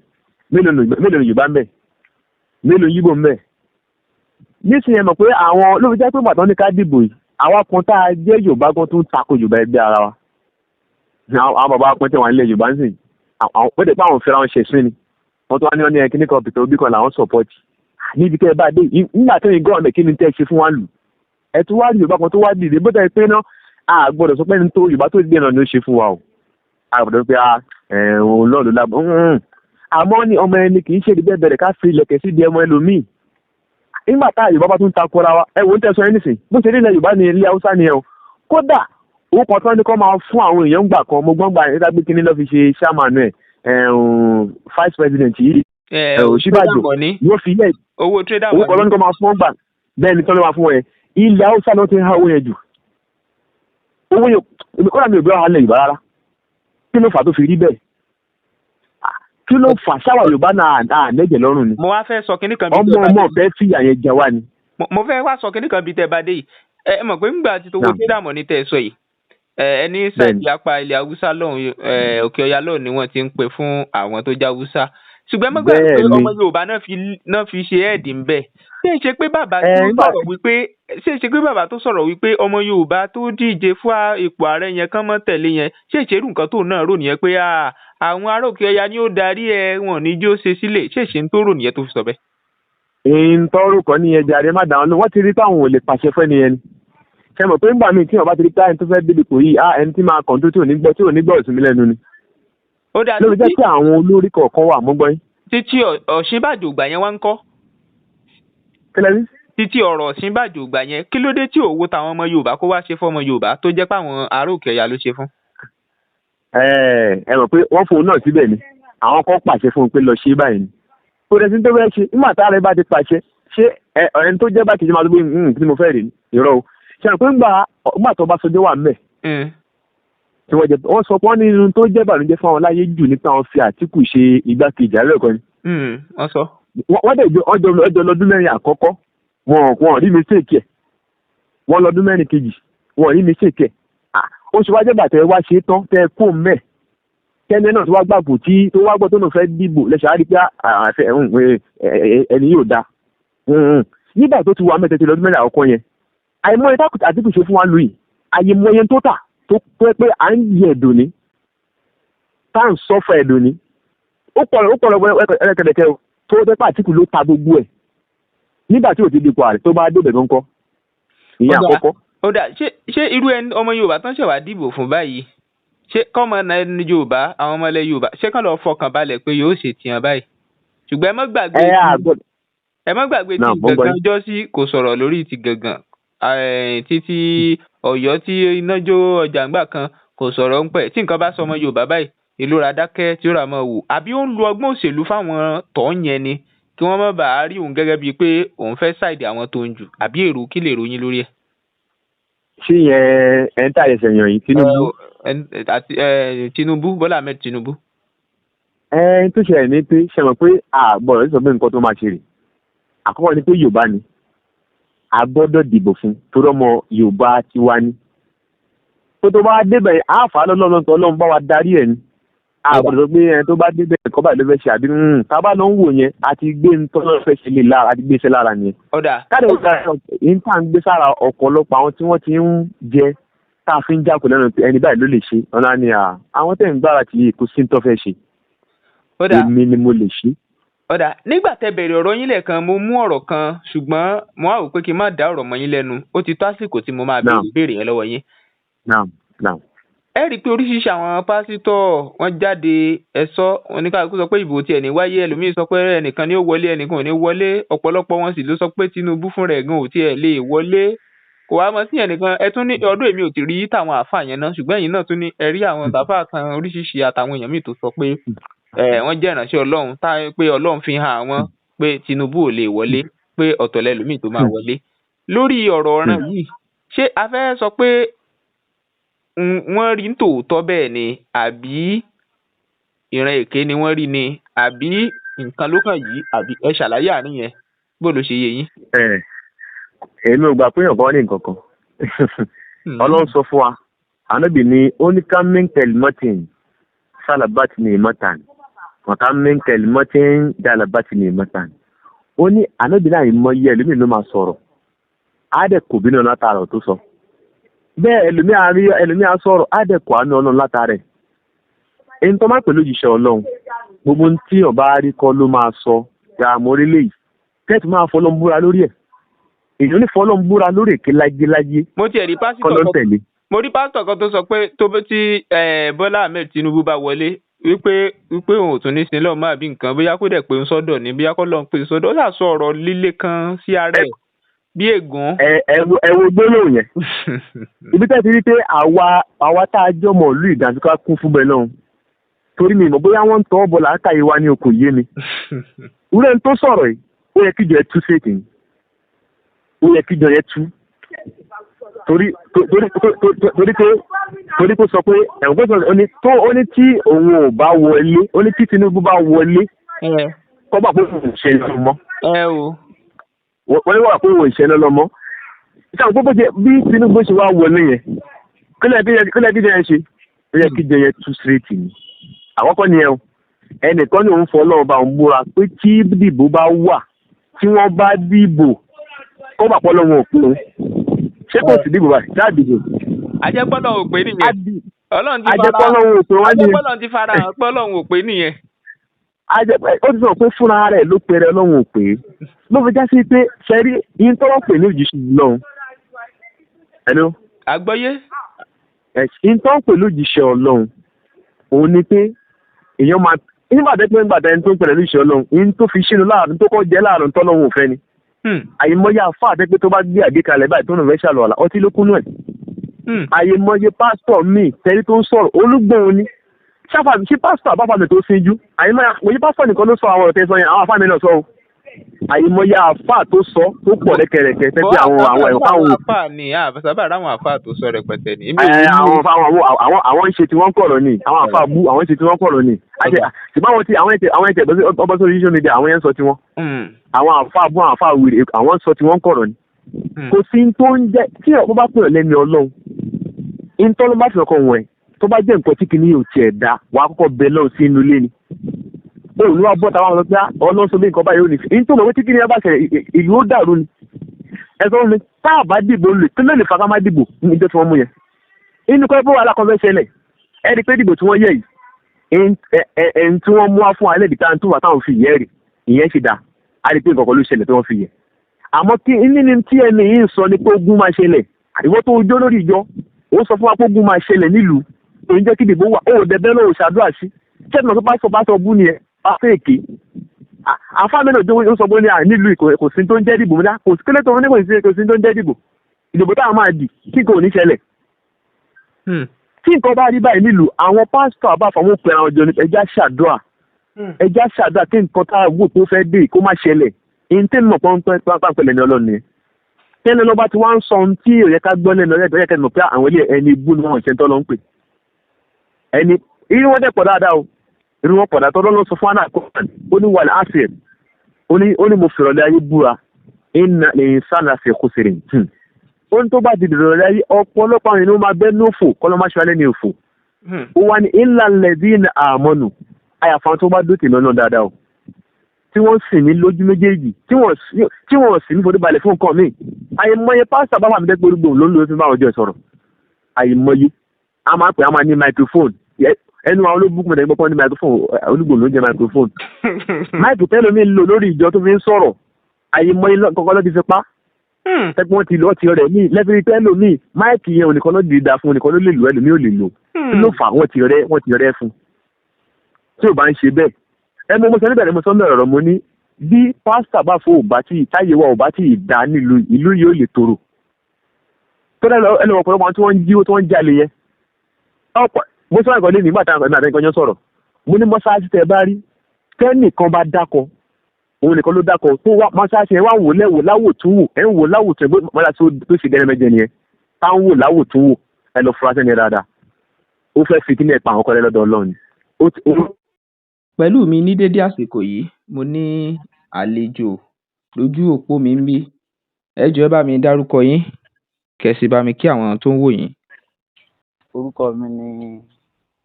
mélòó Yorùbá ń bẹ mélòó Yíbò ń bẹ nísìnyẹn mọ̀ pé àwọn ló fi jẹ́ pé màtán ní ká dìbò yìí àwa kan tá a jẹ́ Yorùbá kan tó ń tako Yorùbá ẹgbẹ́ ara wa àwọn bàbá kan tẹ̀ wọ́n nílẹ̀ Yorùbá ń sìn àwọn pé dèpọ̀ àwọn fẹ́ràn ṣe sún ni wọ́n tó wá ní wọn ní ẹkíní kan pìtẹ́ òbí kan làwọn sọ̀pọ̀tì níbi tẹ́ ẹ bá dé nígbà tó yin gọ́ọ̀mẹ̀ kí ni tẹ́ ẹ ṣe fún wa lù ẹ tó wá rí Yorùbá kan tó wá dìde bó tẹ́ pé náà a gbọ́dọ̀ sọ pé ní tó Yorùbá tó dé náà ni ó ṣe fún wa o a gbọ́dọ̀ pé òun lọ́ọ̀lù lábọ̀ àmọ́ ní ọmọ ẹni kì í ṣe ìdíbẹ̀ bẹ̀rẹ̀ ká fi ilẹ̀kẹ̀ sí di ọmọ ẹlòmíì nígbà tá Yorùbá bá tún ta kóra wa ẹ wò ń tẹ̀sán ẹni sìn bó ṣe nílẹ̀ Yorùbá ní ilé Haúsá ni ẹ o kódà owó kan tán ni kọ́ máa fún àwọn èèyàn gbà kan mo gbọ́n gbà nígbà pé kíní lọ́ fi ṣe chairman ẹ̀ vice president yìí Ọ̀ṣínbàjò yóò fi ilẹ̀ owó kan lọ́nà kọ́ máa fún wọn gbà bẹ́ẹ̀ ni tọ́lọ́ máa fún wọn yẹn ilẹ̀ Haúsá ló ti ń há owó yẹn jù owó yẹn kọ́dà mi ò bí wàhálà Yorùbá rárá kí ló fà tó fi rí bẹ́ẹ̀ kí ló fà ṣáwà Yorùbá náà nẹ́jẹ̀ lọ́rùn ni. mo wá fẹ́ sọ kinní kan bíi ọmọ fẹ́ fìyà yẹn jẹ wá ni. mo fẹ́ wá sọ kinní kan bíi tẹ́ bá dé yìí ẹ mọ̀ pé ńgbà tí tówó tẹ́dàmọ́ ní tẹ́ ẹ sọ yìí ẹni sáìdì apá ilẹ̀ haúsá lọ́hùn òkè ọya lọ́hùn ni wọ́n ti ń pè fún àwọn tó já haúsá ṣùgbọ́n mọ́gbà pé ọmọ Yorùbá náà fi ṣe ẹ̀ẹ́dì ń bẹ̀ ṣé ṣe pé bàbá tó sọ̀rọ̀ wípé ọmọ Yorùbá tó díje fún ipò ààrẹ yẹn kán mọ́ tẹ̀lé yẹn ṣé ìṣerú nǹkan tó náà rò nìyẹn pé àwọn ará òkè ọya ni ó darí wọn ní jó ṣe sílẹ̀ ṣé ìṣe ń tó rò nìyẹn tó fi sọ bẹ́ẹ̀. èyí ń tọrọ kan nìyẹn jàre má dáhùn wọ́n ti rí táwọn ò lè pàṣẹ fẹ́ nìyẹn ni ṣe mọ̀ pé ńgbà míì tí wọ́n bá ti rí táyà tó fẹ́ débi kò yìí ẹni tí máa kàn tó tí ò ní gbọ́ ìsinmi lẹ́nu ni. lórí jẹ́ pé àwọn olórí kọ̀ọ̀kan wà mọ́gbọ́n yín. títí Ọ̀ṣínbàjò gbà yẹn wá ń kọ́. kílẹ̀ títí ọ̀rọ̀ Ọ̀ṣínbàjò gbà yẹn kí ló dé tí òwò táwọn ọmọ Yorùbá kó wá ṣe fọ́mọ Yorùbá tó jẹ́ pé àwọn ará òkè ọya ló ṣe fún. ẹ mọ̀ pé wọ́n fòun náà síbẹ̀ ni àwọn kan pàṣẹ fún un pé lọ ṣe báyìí ni kò dẹ̀ sí tó fẹ́ ṣe nígbà tá a rẹ bá ti pàṣẹ ṣé ẹni tó jẹ́ bá ti ṣe máa tó gbé kí ni mo fẹ́ rè ní ìrọ̀ o ṣe àpé ńgbà tó bá sọjọ́ wà mẹ́ tí wọ́n sọ pé wọ́n ní irun tó jẹ́ bàlújẹ́ fún àwọn láyé jù nípa àwọn fi Àtíkù ṣe igbákejì ààrẹ ẹ̀kọ́ ni. wọ́n sọ. wọ́n dẹ̀ ọjọ́ lọ́dún mẹ́rin àkọ́kọ́ wọn rí mistake ẹ̀ wọ́n lọ́dún mẹ́rin kejì wọn rí mistake ẹ̀ oṣù wájẹ́ bàtẹ́ wá ṣe tán tẹ́ kó mẹ́ kẹ́ni náà tó wá gbàgbọ́ tó wá gbọ́ tó náà fẹ́ dìbò lẹ́sẹ̀ á rí pé ẹni yóò da nígbà tó ti wà mẹ́tẹ̀ẹ̀tẹ̀ lọ́dún mẹ́rin àkọ́kọ́ yẹn àìmọye Àtíkù ṣe fún wa lóyìn àyèmọye tó tà tó pẹ́ pé à ń yẹ ẹ̀dùn ní tá à ń sọ́fọ̀ ẹ̀dùn ní ó pọ̀ ẹ̀rẹ́kẹ̀dẹ̀kẹ́ tó pẹ́ pé Àtíkù ló ta gbogbo ẹ̀ nígbà tí ò ti dipò ààrẹ tó bá débẹ̀ tó ń kọ́ ìyẹn àkọ́kọ́. ó dà ṣé irú ọmọ Yorùbá tán ṣẹ̀wá dìbò fún báyìí ṣé kọ́mọ ẹni Yorùbá àwọn ọmọ ilẹ̀ Yorùbá ṣé kán lọ fọkàn balẹ̀ pé yóò ṣe tiyan báyìí ṣùgbọ́n ẹ má gbàgbé ti gangan ọjọ́ sí kò sọ̀rọ̀ lórí ti gangan títí Ọ̀yọ́ tí iná jó ọjà ńgbà kan kò sọ̀rọ̀ ń pẹ̀ tí nǹkan bá sọ ọmọ Yorùbá báyìí ìlú ra dákẹ́ tí ó rà mọ́ wò àbí ó ń lo ọgbọ́n òṣèlú fáwọn tọ́ yẹn ni kí wọ́n má bàa rí òun gẹ́gẹ́ bíi pé òun fẹ́ ṣáìdì àwọn tó ń jù àbí èrò kí lè ròyìn lórí ẹ̀. ṣé yẹn ẹ ń tàyẹ̀ sẹ̀yìn yìí Tinubu Bọ́lá Ahmed Tinubu. tó ṣẹlẹ̀ ní pé ṣe mọ̀ pé àgbọ̀rọ̀ sọ pé nǹkan tó máa ṣe rè àkọ́kọ́ ni pé Yorùbá ni a gbọ́dọ̀ dìbò fún torí ọmọ Yorùbá ti wá ní. tó bá débẹ̀ àáfàá lọ́lọ́run tó Ọlọ́run bá wa darí ẹ̀ ni àgbọ̀dọ̀ pé ẹni tó bá débẹ̀ ẹ̀kọ́ báyìí ló fẹ́ ṣe àbí tábà ló ń wò yẹn àti gbé ntọ́lọ́ fẹ́ ṣe lè lára àti gbé iṣẹ́ lára nìyẹn. káàdì ọ̀gá yìí tá à ń gbé sára ọ̀pọ̀lọpọ̀ àwọn tí wọ́n ti ń jẹ tá a fi ń jákò lẹ́nu ẹni báyìí ló lè ṣe ọ̀nà ni àwọn tẹ̀ ń gbára tí kò sí ntọ́ fẹ́ ṣe èmi ni mo lè ṣe. ọ̀dà nígbà tẹ́ bẹ̀rẹ̀ ọ̀rọ̀ yín lẹ́ẹ̀kan mo mú ọ̀rọ̀ kan ṣùgbọ́n mo á wò pé kí n má dá ọ̀rọ̀ mọ́ yín lẹ́nu ó ti tó àsìkò tí mo máa béèrè yẹn lọ́wọ́ yín. ẹ rí i pé oríṣiríṣi àwọn pásítọ̀ wọ́n jáde ẹ̀sọ́ oníkàlùkù sọ pé ìbò tiẹ̀ ní wáyé ẹlòmíín sọ pé ẹnìkan ni ó wọlé ẹnìkan ò ní wọlé ọ̀pọ̀lọpọ̀ wọn sì ló sọ pé Tinubu fúnra ẹ̀ gan ò tiẹ̀ lè wọlé kò wá mọ sí ẹnìkan ẹ tún ní ọdún èmi ò ti rí tàwọn àáfàá yẹn náà ṣùgbọ́n ẹ̀yin náà tún ní ẹ rí àwọn tàfà kan oríṣiríṣi àtàwọn èèyàn míì tó sọ pé wọ́n jẹ́ ìránṣẹ́ Ọlọ́run pé Ọlọ́run fi hàn àwọn pé Tinubu ò lè wọlé pé ọ̀tọ̀ lẹ́lòmíì tó máa wọlé lórí ọ̀rọ̀ ọ̀ràn yìí ṣé a fẹ́ sọ pé wọ́n rí tòótọ́ bẹ́ẹ̀ ni àbí ìran èké ni wọ́n rí ni àbí nǹkan ló kàn yìí àbí ẹ ṣàlàyé àárín yẹn bó ló ṣe yé yín. èmi ò gbà pé èèyàn kan ní nǹkan kan Ọlọ́run sọ fún wa Ànábì ní oníkàmínkẹ̀lì mọ́tìn sálàbàtì ní ìmọ̀tàn mọ̀kàmínkẹ̀lì mọ́tìn dálàbàtì ní ìmọ̀tàn ó ní Ànábì náà ìmọ̀ yẹ ẹlòmíì ló máa sọ̀rọ̀ á dẹ̀ kò bínú látara tó sọ bẹ́ẹ̀ ẹlòmíà sọ̀rọ̀ àdẹ̀kọ̀ àánú Ọlọ́run látàrẹ̀ ẹni tó máa pẹ̀lú òjíṣẹ́ Ọlọ́run gbogbo tí ọba rí kọ́ ló máa sọ àmọ́ orílẹ̀ yìí tẹ́tù máa fọlọ́ ń búra lórí ẹ̀ èyí ní fọlọ́ ń búra lórí èké láyé mo ti rí pásítọ̀ kan tó sọ pé tó bó tí Bọ́lá Ahmed Tinubu bá wọlé wípé òun ò tún ní sin lọ́ọ̀ máa bí nǹkan bóyá kó dẹ̀ pé ń sọ́dọ̀ ní bóyá kó lọ́ọ̀ pé ń sọ́dọ̀ ó sà sọ ọ̀rọ̀ líle kan sí ara ẹ̀ bí ègún. ẹ wo gbólóhùn yẹn ibi tẹ́ ti rí pé àwa tá a jọmọ ìlú ìdájúká kún fún bẹ́ẹ̀ náà torí mi mọ̀ bóyá wọ́n ń tọ́ bọ̀ látàyè wa ní okò yé mi wúrẹ́ tó sọ̀rọ̀ yìí ó yẹ kíjọ ẹ tú séèkì ni ó yẹ kíjọ yẹ tú torí pé torí kó sọ pé ẹ̀wọ̀n pé ó ní tí òun ò bá wọlé ó ní tí Tinubu bá wọlé kọ́ bá pé òun ṣe lọ mọ́ wọ́n ní wà pé òun ṣe lọ mọ́ ìṣàwọn pé bí Tinubu ṣe wá wọlé yẹn kílẹ̀ kí jẹ́ ṣe ó yẹ kí jẹ́ yẹn tú straight ni àkọ́kọ́ ni ẹ̀ ẹnìkan ní òun fọ́ ọlọ́run bá òun búra pé tí dìbò bá wà tí wọ́n bá dìbò kó bà pọ́ lọ́wọ́ òpin òun ṣé kò sí dìbò báyìí ṣáà dìbò. ajẹ́pọ́lọ́ ò pé nìyẹn Ọlọ́run ti fara hàn pé Ọlọ́run ò pé nìyẹn. ó ti sọ pé fúnra rẹ̀ ló pe rẹ̀ Ọlọ́run ò pé ló fi já sí pé ṣẹ́rí yín tọ́wọ́ pè ní òjíṣẹ́ Ọlọ́run. ẹ̀ló. àgbọ́yé. yín tọ́wọ́ pè ní òjíṣẹ́ Ọlọ́run òun ni pé èèyàn máa nígbà tẹ́ pé nígbà tẹ́ ẹni tó ń pẹ̀lẹ́ òjíṣẹ́ Ọlọ́run yín tó fi ṣínú láàrin tó kọ́ jẹ́ láàrin tọ́lọ́run ò fẹ́ ni. àyèmọ́yà fáà tẹ́ pé tó bá gbé àgbékalẹ̀ báyìí tó ń fẹ́ ṣàlọ́ àlà ọtí ló kúnú ẹ̀. àyèmọ́yẹ pásítọ̀ míì tẹ́lí tó ń sọ̀rọ̀ olúgbòhun ni ṣé pásítọ̀ àbáfàmì tó ṣíjú àyèmọ́yẹ pásítọ̀ nìkan ló sọ àwọn ọ̀rọ̀ tẹ́sán yẹn àwọn àfáàmì náà sọ o àyèmọ́yẹ àfà tó sọ tó pọ̀ lẹ́kẹ̀rẹ̀kẹ̀ tẹ́tí àwọn ẹ̀fọ́ àfà ni àbẹ̀sábà ráwọn àfà tó sọ rẹpẹtẹ ni. àwọn ń ṣe tí wọ́n kọ̀rọ̀ ni àwọn àfà bú àwọn ń ṣe tí wọ́n kọ̀rọ̀ ni ṣùgbọ́n àwọn ẹ̀tẹ̀ ọbọ̀ sórí social media àwọn yẹn ń sọ tiwọn àwọn àfà bú àwọn àfà wèrè àwọn ń sọ tí wọ́n kọ̀rọ̀ ni kò sí tó ń jẹ́ tí ọ̀pọ̀ bá pè ọ́ lẹ́ni Ọlọ́run ìtọ́lọ́ bá fi ọkọ̀ wọ̀n ẹ̀ tó bá jẹ́ nǹkan tí kìíní yóò tiẹ̀ da wàá kọ́kọ́ bẹ lọ́wọ́ sí inú ilé ni. òun wá bọ́ táwọn ọlọ́pàá Ọlọ́run sọ bí nǹkan báyìí ó ní fi ní tó mọ̀ pé tí kìíní yẹn bá ṣẹlẹ̀ ìlú ó dàrú ni. ẹ sọ fún mi tá a bá dìbò lè tó lè fa ká má dìbò ní ìjọ tí wọ́n mú yẹn. inú kọ́ pé wàhálà kan fẹ́ ṣẹlẹ̀ ẹ rí i pé dìbò tí wọ́n yẹ yìí ẹni tí wọ́n mú wá fún alẹ́ ìdíkà tó wà táwọn fi yẹ rè ìyẹn ṣe dà á rí i pé nǹkan kan ló ṣẹlẹ̀ tí wọ́n fi yẹ. àmọ́ kí ní tí ẹni yìí ń sọ ni pé ogun máa ṣẹlẹ̀ àdìwọ́ tó jó lórí ìjọ ó sọ fún wa pé ogun máa ṣẹlẹ̀ nílùú òun jẹ́ kí ìdìbò wà ó dẹ̀bẹ́ lọ́wọ́ ṣàdúrà sí ṣẹ́gun tó bá sọ bú ni ẹ̀ bá fẹ́ èké àfáàmì náà ó sọ pé ní nílùú kò sí tó ń jẹ́ dìbò múlá kò sí kílẹ̀ tó ní kò sí tó ń jẹ́ dìbò ìdìbò táwọn máa dì kí nǹkan ò ní ṣẹlẹ̀ tí nǹkan bá rí báyìí nílùú àwọn pásítọ̀ àbáfàwọn òpin àwọn ọjọ́ ẹja ṣàdúrà kí nǹkan tá a wò tó fẹ́ dé kó má ṣẹlẹ̀ ìǹtẹ́ mọ̀ pọ́npẹ́lẹ̀ ní Ọlọ́run ni tẹ́lẹ̀ lọ́ba tí wọ́n ń sọ ohun tí òye ká gbọ́ lẹ́nu ọ̀rẹ́ ìtọ́jú mọ̀ pé àwọn ilé ẹni ibú ni wọ́n ṣe ń tọ́ lọ ń pè ẹni irú wọn dẹ̀ pọ̀ dáadáa o irú wọn pọ̀ dáadáa tọ́lọ́ sọ fún àná ó ní wà ní àṣẹ ó ní mo fèrè ọ̀lẹ́ ayé búra ìnà lẹ́yìn sáà fi kó sèrè ó ní tó bá di dèrò ọ̀lẹ́ ayé ọ̀pọ̀lọpọ̀ àwọn ènìyàn máa bẹ́ ní òfò kọ́ ló má ṣe alẹ́ ní òfò ó wá ní ìlà lẹ́dí ní àmọ́nù àyàfà tó bá dókè lọ́nà dáadáa o tí wọ́n sì ní lójú méjèèjì tí wọ́n sì ní forí balẹ̀ fún nǹkan míì àìmọye pásítọ̀ bá wà mí dẹ́gbẹ́ olúgbòhùn ló ń lo fi bá ọjọ́ sọ̀rọ̀ àìmọye a máa pè á máa ní microphone ẹnu àwọn olóbùkún mẹ́ta gbọ́pọ́ ní microphone olúgbòhùn ló ń jẹ́ microphone máìkì tẹ́lẹ̀ mi ń lò lórí ìjọ tó fi ń sọ̀rọ̀ àìmọye kọ́kọ́ ló ti fi pa tẹ́gbọ́n wọ́n ti lọ́ọ́ ti rẹ̀ mí lẹ́fẹ̀rí tẹ́lẹ̀ mi máìkì yẹn ònìkan ló dìda fún ònìkan ló lè lò ẹlòmí ò lè lò kí ló fà wọ́n ti rẹ́ fún tí ò bá ń ṣe bẹ́ẹ̀ mo sọ níbẹ̀rẹ̀ mo sọ mẹ́rọ̀ ọ̀rọ̀ mo ní bí pásítà bá fò bá tí táyé wa ò bá tí ì dá nílùú ìlú yóò lè tòrò tó ẹnu ọ̀pọ̀lọpọ̀ àwọn tí wọ́n ń jí tí wọ́n ń jalè yẹn mo sọ ìkọ́lé nígbà táwọn ẹ̀mí àtẹnìkan yẹn sọ̀rọ̀ mo ní mọ́ṣáláṣí tẹ bá rí tẹ́nìkan bá dákọ̀ òun nìkan ló dákọ̀ tó wá mọ́ṣáláṣí ẹ wá wò lẹ́wò láwò tún wò ẹ ń wò láwò tún mọ́ṣáláṣí tó ṣe gẹ́rẹ́mẹ́jẹ nìyẹn táwọn wò láwò tún wò ẹ lọ fura sẹ́ni dáadáa ó fẹ́ fi kíní ẹ̀ pa àwọn ọkọ̀ lọ́dọ̀ Ọlọ́run. pẹ̀lú mi ní dédé àsìkò yìí mo ní àlejò lójú òpó mi ń bí ẹ jọ̀ọ́ ẹ bá mi dárúkọ yín kẹ̀sì bá mi kí àwọn tó ń wò yín. orúkọ mi ni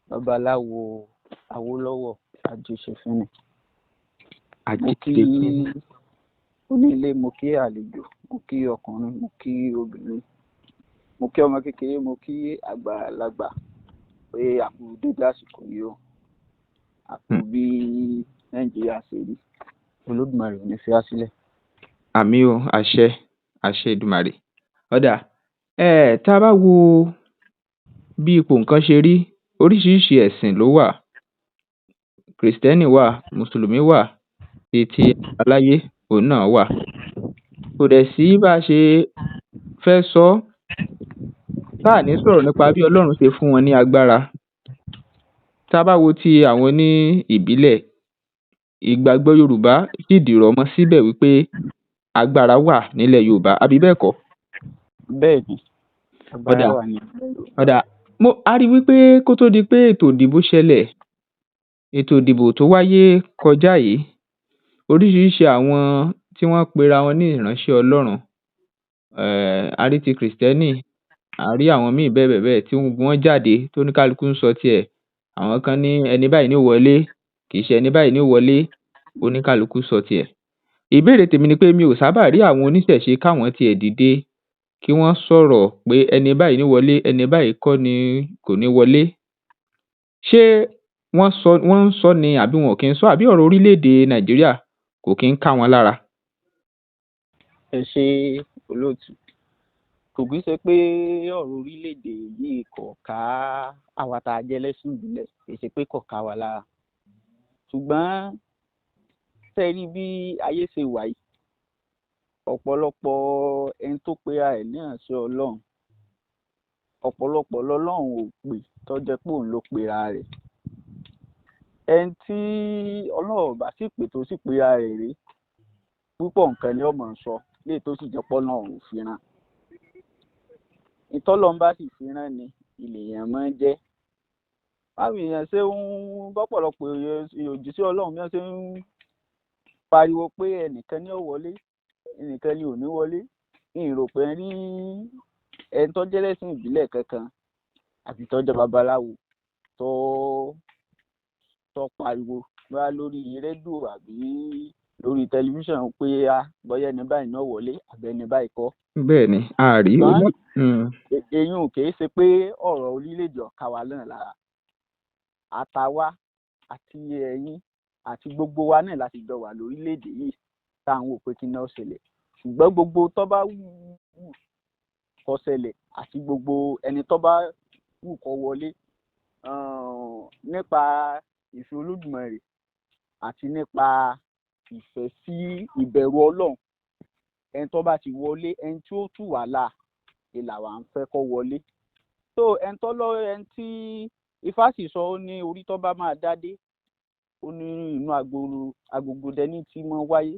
Babalawo Awólọ́wọ̀ Ajíṣefínì. mo kí onílé mo kí àlejò mo kí ọkùnrin mo kí obìnrin mo kí ọmọ kékeré mo kí àgbàlagbà pé àkùrù dédé àsìkò yìí o àpò bí Nàìjíríà ṣe rí Olódùmarè ò ní fi á sílẹ̀. àmì o àṣẹ Èdùmàrè. ọ̀dà tá a bá wo bí ipò nǹkan ṣe rí oríṣiríṣi ẹ̀sìn ló wà kìrìsìtẹ́nì wà mùsùlùmí wà ètí aláyé òun náà wà kò dẹ̀ sí bá a ṣe fẹ́ sọ táà ní sọ̀rọ̀ nípa bí Ọlọ́run ṣe fún wọn ní agbára. tá a bá wo ti àwọn ní ìbílẹ̀ ìgbàgbọ́ Yorùbá sì dìrọ̀ mọ́ síbẹ̀ wípé agbára wà nílẹ̀ Yorùbá àbí bẹ́ẹ̀ kọ́. bẹ́ẹ̀ ni agbára wà ní. ọ̀dà a rí wípé kó tó di pé ètò ìdìbò ṣẹlẹ̀, ètò ìdìbò tó wáyé kọjá yìí, oríṣiríṣi àwọn tí wọ́n pera wọn ní ìránṣẹ́ Ọlọ́run, a rí ti Kìrìsìtẹ́nì, a rí àwọn míì bẹ́ẹ̀ tí wọ́n jáde tó ní kálukú ń sọ tiẹ̀. Àwọn kan ní ẹni báyìí ní ó wọlé, kì í ṣe ẹni báyìí ní ó wọlé, oníkálukú sọ tiẹ̀. Ìbéèrè tèmi ni pé mi ò sábà rí àwọn oníṣẹ̀ṣe káwọn tiẹ̀ dìde kí wọ́n sọ̀rọ̀ pé ẹni báyìí ní wọlé, ẹni báyìí kọ́ ni kò ní wọlé. Ṣé wọ́n ń sọ ni àbí wọn kì í sọ, àbí ọ̀rọ̀ orílẹ̀-èdè Nàìjíríà kò kí ń ká wọn lára? Ẹ ṣe olóòtú. Kò kí ṣe pé ọ̀rọ̀ orílẹ̀-èdè yìí kò ká àwa tá a jẹ́ ẹlẹ́sìn ìbílẹ̀, kì í ṣe pé kò ká wa lára. Ṣùgbọ́n tẹ́ rí bí ayé ṣe wà yìí, ọ̀pọ̀lọpọ̀ ẹni tó pera ẹ̀ ní ìránṣẹ́ Ọlọ́run, ọ̀pọ̀lọpọ̀ lọ́lọ́run ò pè tó jẹ́ pé òun ló pera rẹ̀. Ẹni tí Ọlọ́run bá sì pè tó sì pera rẹ̀ rí, púpọ̀ nǹkan ni ó máa ń sọ léè tó sì jẹ́ pé Ọlọ́run ò fi rán. Ìtọ́lọ́run bá sì fi rán ni ilèèyàn máa ń jẹ́. Báwo èèyàn ṣe ń bọ́pọ̀lọpọ̀ òjíṣẹ́ Ọlọ́run bí wọ́n ṣe ń pariwo pé ẹnìkan ní ó wọlé, ẹnìkan ní ò ní wọlé, ìrò pé rí ẹni tó jẹ́ ẹlẹ́sìn ìbílẹ̀ kankan àti tó jẹ́ babaláwo tó pariwo bá lórí rédíò àbí lórí tẹlifíṣàn pé bóyá ẹni báyìí náà wọlé àbí ẹni báyìí kọ́. Bẹ́ẹ̀ ni a rí. Èyí ò kìí ṣe pé ọ̀rọ̀ orílẹ̀-èdè ọ̀ka wa náà lára. Àtàwa àti ẹ̀yin àti gbogbo wa náà láti jọ wà lórílẹ̀-èdè yìí táwọn wò pé kí náà ṣẹlẹ̀. Ṣùgbọ́n gbogbo tó bá wù kó ṣẹlẹ̀ àti gbogbo ẹni tó bá wù kó wọlé nípa ìfẹ́ Olódùmarè àti nípa ìfẹ́ sí ìbẹ̀rù Ọlọ́run, ẹni tó bá ti wọlé, ẹni tí ó tù wá là ìlà wa ń fẹ́ kó wọlé. So ẹni tí Ifá sì sọ ó ní orí tó bá máa dádé, ó ní inú agogo dẹni tí mọ́ wáyé,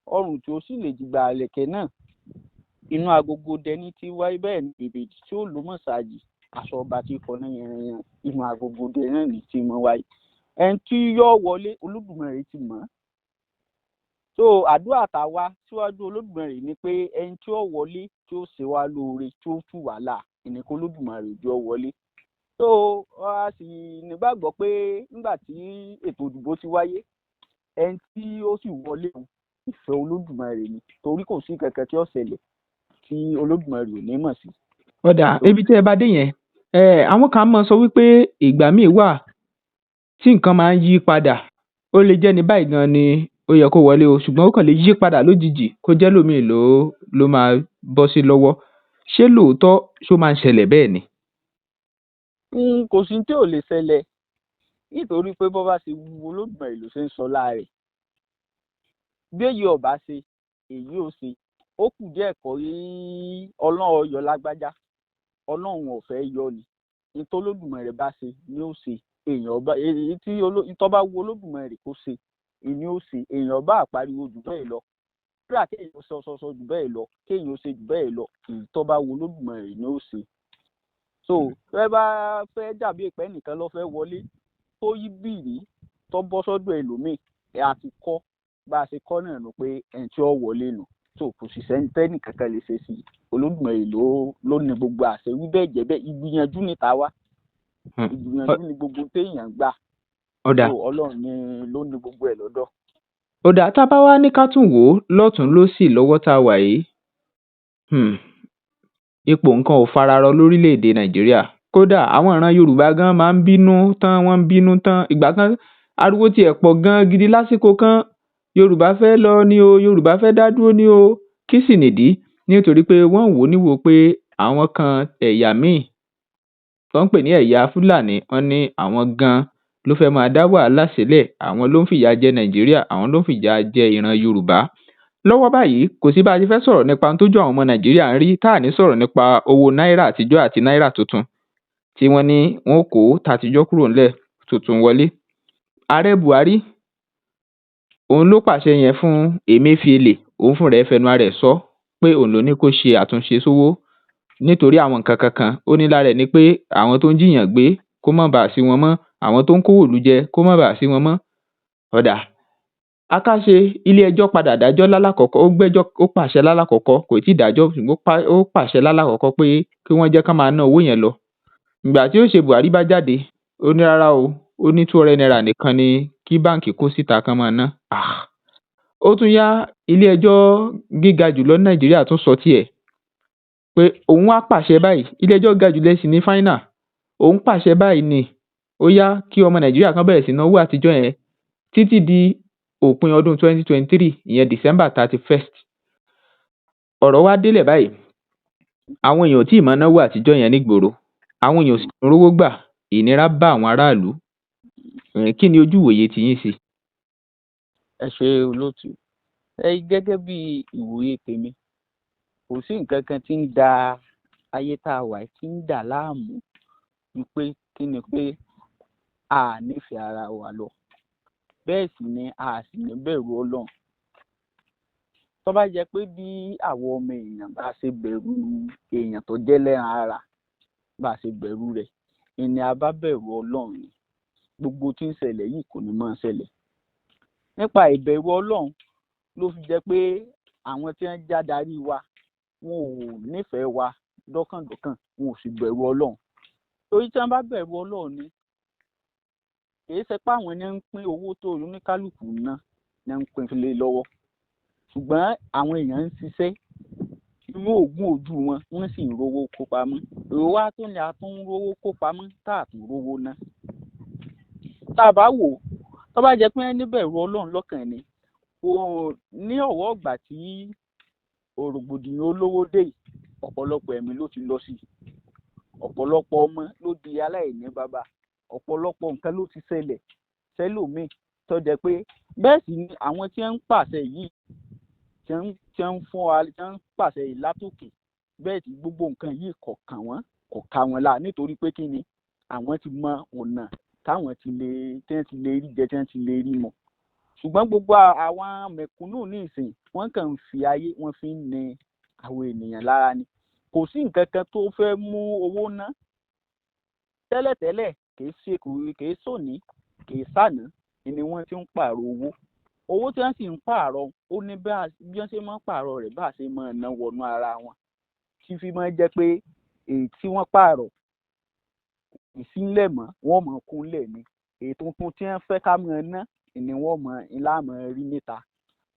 ọrùn tí ó sì lè dìgbà àlẹ̀kẹ̀ náà inú agogo dẹni tí wáyé, bẹ́ẹ̀ ni ìbejì tí ó lò mọ̀ṣáàjì aṣọ ọba tí kọ ní yẹn inú agogo dẹni tí mọ́ wáyé. Ẹni tí yóò wọlé Olódùmarè ti mọ̀. So àdúrà tàwa síwájú Olódùmarè ni pé ẹni tí ó wọlé tí ó ṣe wá lóore tí ó tù wá là ìníkó Olódùmarè jọ wọlé. So a sì nígbàgbọ́ pé nígbà tí ètò ìdìbò ti wáyé, ẹni tí ó sì wọlé ìfẹ́ Olódùmarè ni, torí kò sí kankan tí ó ṣẹlẹ̀ tí Olódùmarè ò ní mọ̀ sí. Ọ̀dà ibi tí ẹ bá dé yẹn, àwọn kan máa sọ wípé ìgbà míì wà tí nǹkan máa ń yí padà. Ó lè jẹ́ ní báyìí gan ni ó yẹ kó wọlé o, ṣùgbọ́n ó kàn lè yí padà lójijì kó jẹ́ lómìn ló máa bọ́ sí lọ́wọ́. Ṣé lóòótọ́ ṣó máa ń ṣẹlẹ̀ bẹ́ẹ̀ ni? Kò sí tí ò lè ṣẹlẹ̀, nítorí pé bó bá ṣe wu Olódùmarè ló ṣe ń sọ láàrẹ̀. Bí èyí ọba ṣe èyí ò ṣe, ó kù díẹ̀ kọ́ rí Ọlọ́run yọ lágbájá, Ọlọ́run ò fẹ́ yọ ni. Nítorí Olódùmarè bá ṣe ni ó ṣe. Èyí tí ìtọ́ bá wu Olódùmarè kó ṣe èyí ó ṣe. Èèyàn bá àpariwo jù bẹ́ẹ̀ lọ, kúrò kéèyàn sọ jù bẹ́ẹ̀ lọ, kéèyàn ó ṣe jù bẹ́ẹ̀ lọ, ìtọ́ bá wu Olódùmarè ni ó ṣe. So fẹ́ bá fẹ́ dàbí ìpẹ́ nìkan ló fẹ́ wọlé tó yí bìrì tó bọ́ sọ́dọ̀ ẹlòmíì, àti kọ́ bá a ṣe kọ́ náà nù pé ẹni tí ó wọlé nù. So kò sì sẹ́ni tẹ́nì kankan lè ṣe sí i. Olódùmarè ló ní gbogbo àṣẹ wí bẹ́ẹ̀ jẹ́ bẹ́ẹ̀. Ìgbìyànjú ni tàwa, ìgbìyànjú ni gbogbo téèyàn gbà. So Ọlọ́run ni ló ní gbogbo ẹ̀ lọ́dọ̀. Ọ̀dà tá a bá wá ní ká tún wò ó lọ́tún lósì lọ́wọ́ tá a wà yìí, ipò nǹkan ò fararọ lórílẹ̀‐èdè Nàìjíríà. Kódà àwọn ìran Yorùbá gan máa ń bínú tán. Ìgbà kan ariwo tiẹ̀ pọ̀ gan gidi lásìkò kan. Yorùbá fẹ́ lọ ni o, Yorùbá fẹ́ dá dúró ni o. Kí sì nìdí? Nítorí pé wọ́n wò ó níwò pé àwọn kan ẹ̀yà míì tó ń pè ní ẹ̀yà Fúlàní, wọ́n ní àwọn gan ló fẹ́ máa dá wàhálà sílẹ̀. Àwọn ló ń fìyà jẹ Nàìjíríà, àwọn ló ń fìyà jẹ ìran Yorùbá. Lọ́wọ́ báyìí kò sí bá a ti fẹ́ sọ̀rọ̀ nípa ohun tójú àwọn ọmọ Nàìjíríà ń rí tá à ní sọ̀rọ̀ nípa owó náírà àtijọ́ àti náírà tuntun tí wọ́n ní wọn kó tàtijọ́ kúrò ńlẹ̀ tuntun wọlé. Ààrẹ Buhari òun ló pàṣẹ yẹn fún Emefiele, òun fúnra ẹ̀ fẹnu ara ẹ̀ sọ pé òun ló ní kó ṣe àtúnṣe sówó nítorí àwọn nǹkan kankan. Ó ní lára ẹ̀ ni pé àwọn tó ń jiyàn gbé kó má bàa sí wọn mọ́, àwọn tó ń kówó ìlú jẹ kó má bàa sí wọn mọ́. Ọ̀dà akáṣe ilé ẹjọ́ padà dájọ́ lálákọ̀ọ́kọ́, ó pàṣẹ lálákọ̀ọ́kọ́, kò tí ì dájọ́ ṣùgbọ́n ó pàṣẹ lálákọ̀ọ́kọ́ pé kí wọ́n jẹ́ ká máa ná owó yẹn lọ. Ìgbà tí ó ṣe Buhari bá jáde ó ní rárá o, ó ní 200 naira nìkan ni kí báǹkì kó síta kán máa ná. Ó tún yá ilé ẹjọ́ gíga jùlọ ní Nàìjíríà tún sọ tiẹ̀ pé òun wá pàṣẹ báyìí, ilé ẹjọ́ ga jùlọ sí ní fáínà, òun pàṣẹ báyìí ni ó yá kí ọmọ Nàìjíríà kan bẹ̀rẹ̀ sí ná owó àtijọ́ yẹn títí di òpin ọdún 2023 ìyẹn December 31st. Ọ̀rọ̀ wá délẹ̀ báyìí, àwọn èèyàn ò tí ì máa náwó àtijọ́ yẹn nígboro, àwọn èèyàn ò sì tún rówó gbà, ìnira bá àwọn aráàlú. Kí ni ojú ìwòye tiyín sí? Ẹ ṣe olóòtú. Gẹ́gẹ́ bí ìwòye tèmi, kò sí nǹkan kan tí ń da ayé tá a wà tí ń dà láàmú wípé kí ni pé a nífẹ̀ẹ́ ara wa lọ, bẹ́ẹ̀ sì ni a sì ní bẹ̀rù Ọlọ́run. Tó bá jẹ́ pé bí àwọn ọmọ èèyàn bá ṣe bẹ̀rù èèyàn tó jẹ́ lẹ́ran ara bá ṣe bẹ̀rù rẹ̀, ìní a bá bẹ̀rù Ọlọ́run ni gbogbo tí ń ṣẹlẹ̀ yìí kò ní máa ṣẹlẹ̀. Nípa ìbẹ̀rù Ọlọ́run ló fi jẹ́ pé àwọn tí wọ́n já darí wa wọn ò nífẹ̀ẹ́ wa dọ́kàndọ́kàn, wọn ò sì bẹ̀rù Ọlọ́run. Torí tí wọ́n bá bẹ̀rù Ọlọ́run ni kì í ṣe pé àwọn ní ń pín owó tó oníkálukú ná ní ń pín lé lọ́wọ́, ṣùgbọ́n àwọn èèyàn ń ṣiṣẹ́ inú òògùn ojú wọn wọ́n sì ń rówó kó pamọ́. Èrò wa tó ní a tún ń rówó kó pamọ́ tá a tún rówó ná. Tá a bá wò ó, tó bá jẹ́ pé wọ́n ní bẹ̀rù Ọlọ́run lọ́kàn ni, ní ọ̀wọ́ ìgbà tí rògbòdìyàn olówó dé yìí, ọ̀pọ̀lọpọ̀ ẹ̀mí ló ti lọ sí i, ọ̀pọ̀lọpọ̀ ọmọ ló di aláìní bàbá, ọ̀pọ̀lọpọ̀ nǹkan ló ti ṣẹlẹ̀ sẹ́lòmíì tó jẹ́ pé bẹ́ẹ̀ sì ni àwọn tí wọ́n ń pàṣẹ yìí tí wọ́n ń fún wa tí wọ́n ń pàṣẹ yìí látòkè, bẹ́ẹ̀ sì gbogbo nǹkan yìí kò kàn wọ́n, kò ká wọn láà, nítorí pé kí ni àwọn ti mọ ọ̀nà táwọn ti lè rí jẹ, tí wọ́n ti lè rí mọ̀. Ṣùgbọ́n gbogbo àwọn mẹ̀kúnnù ní ìsìn wọ́n kàn ń fi ayé wọn fi ń ni àwọn ènìyàn lára ni. Kò sí nǹkan kan tó fẹ́ mú owó ná. Tẹ́lẹ̀tẹ́lẹ̀ kìí sòní kìí sàná ni wọ́n ti ń pààrọ̀ owó. Owó tí wọ́n sì ń pààrọ̀ ó ní bí wọ́n ṣe máa ń pààrọ̀ rẹ̀ bá ṣe máa ná wọnú ara wọn. Tí fi máa jẹ́ pé èyí tí wọ́n pààrọ̀ ìsínlẹ̀ mọ́ wọ́n mọ̀ kúnlẹ̀ ni. Èyí tuntun tí wọ́n fẹ́ ká máa ná ni wọ́n mọ̀ ńlá mọ̀ rí níta.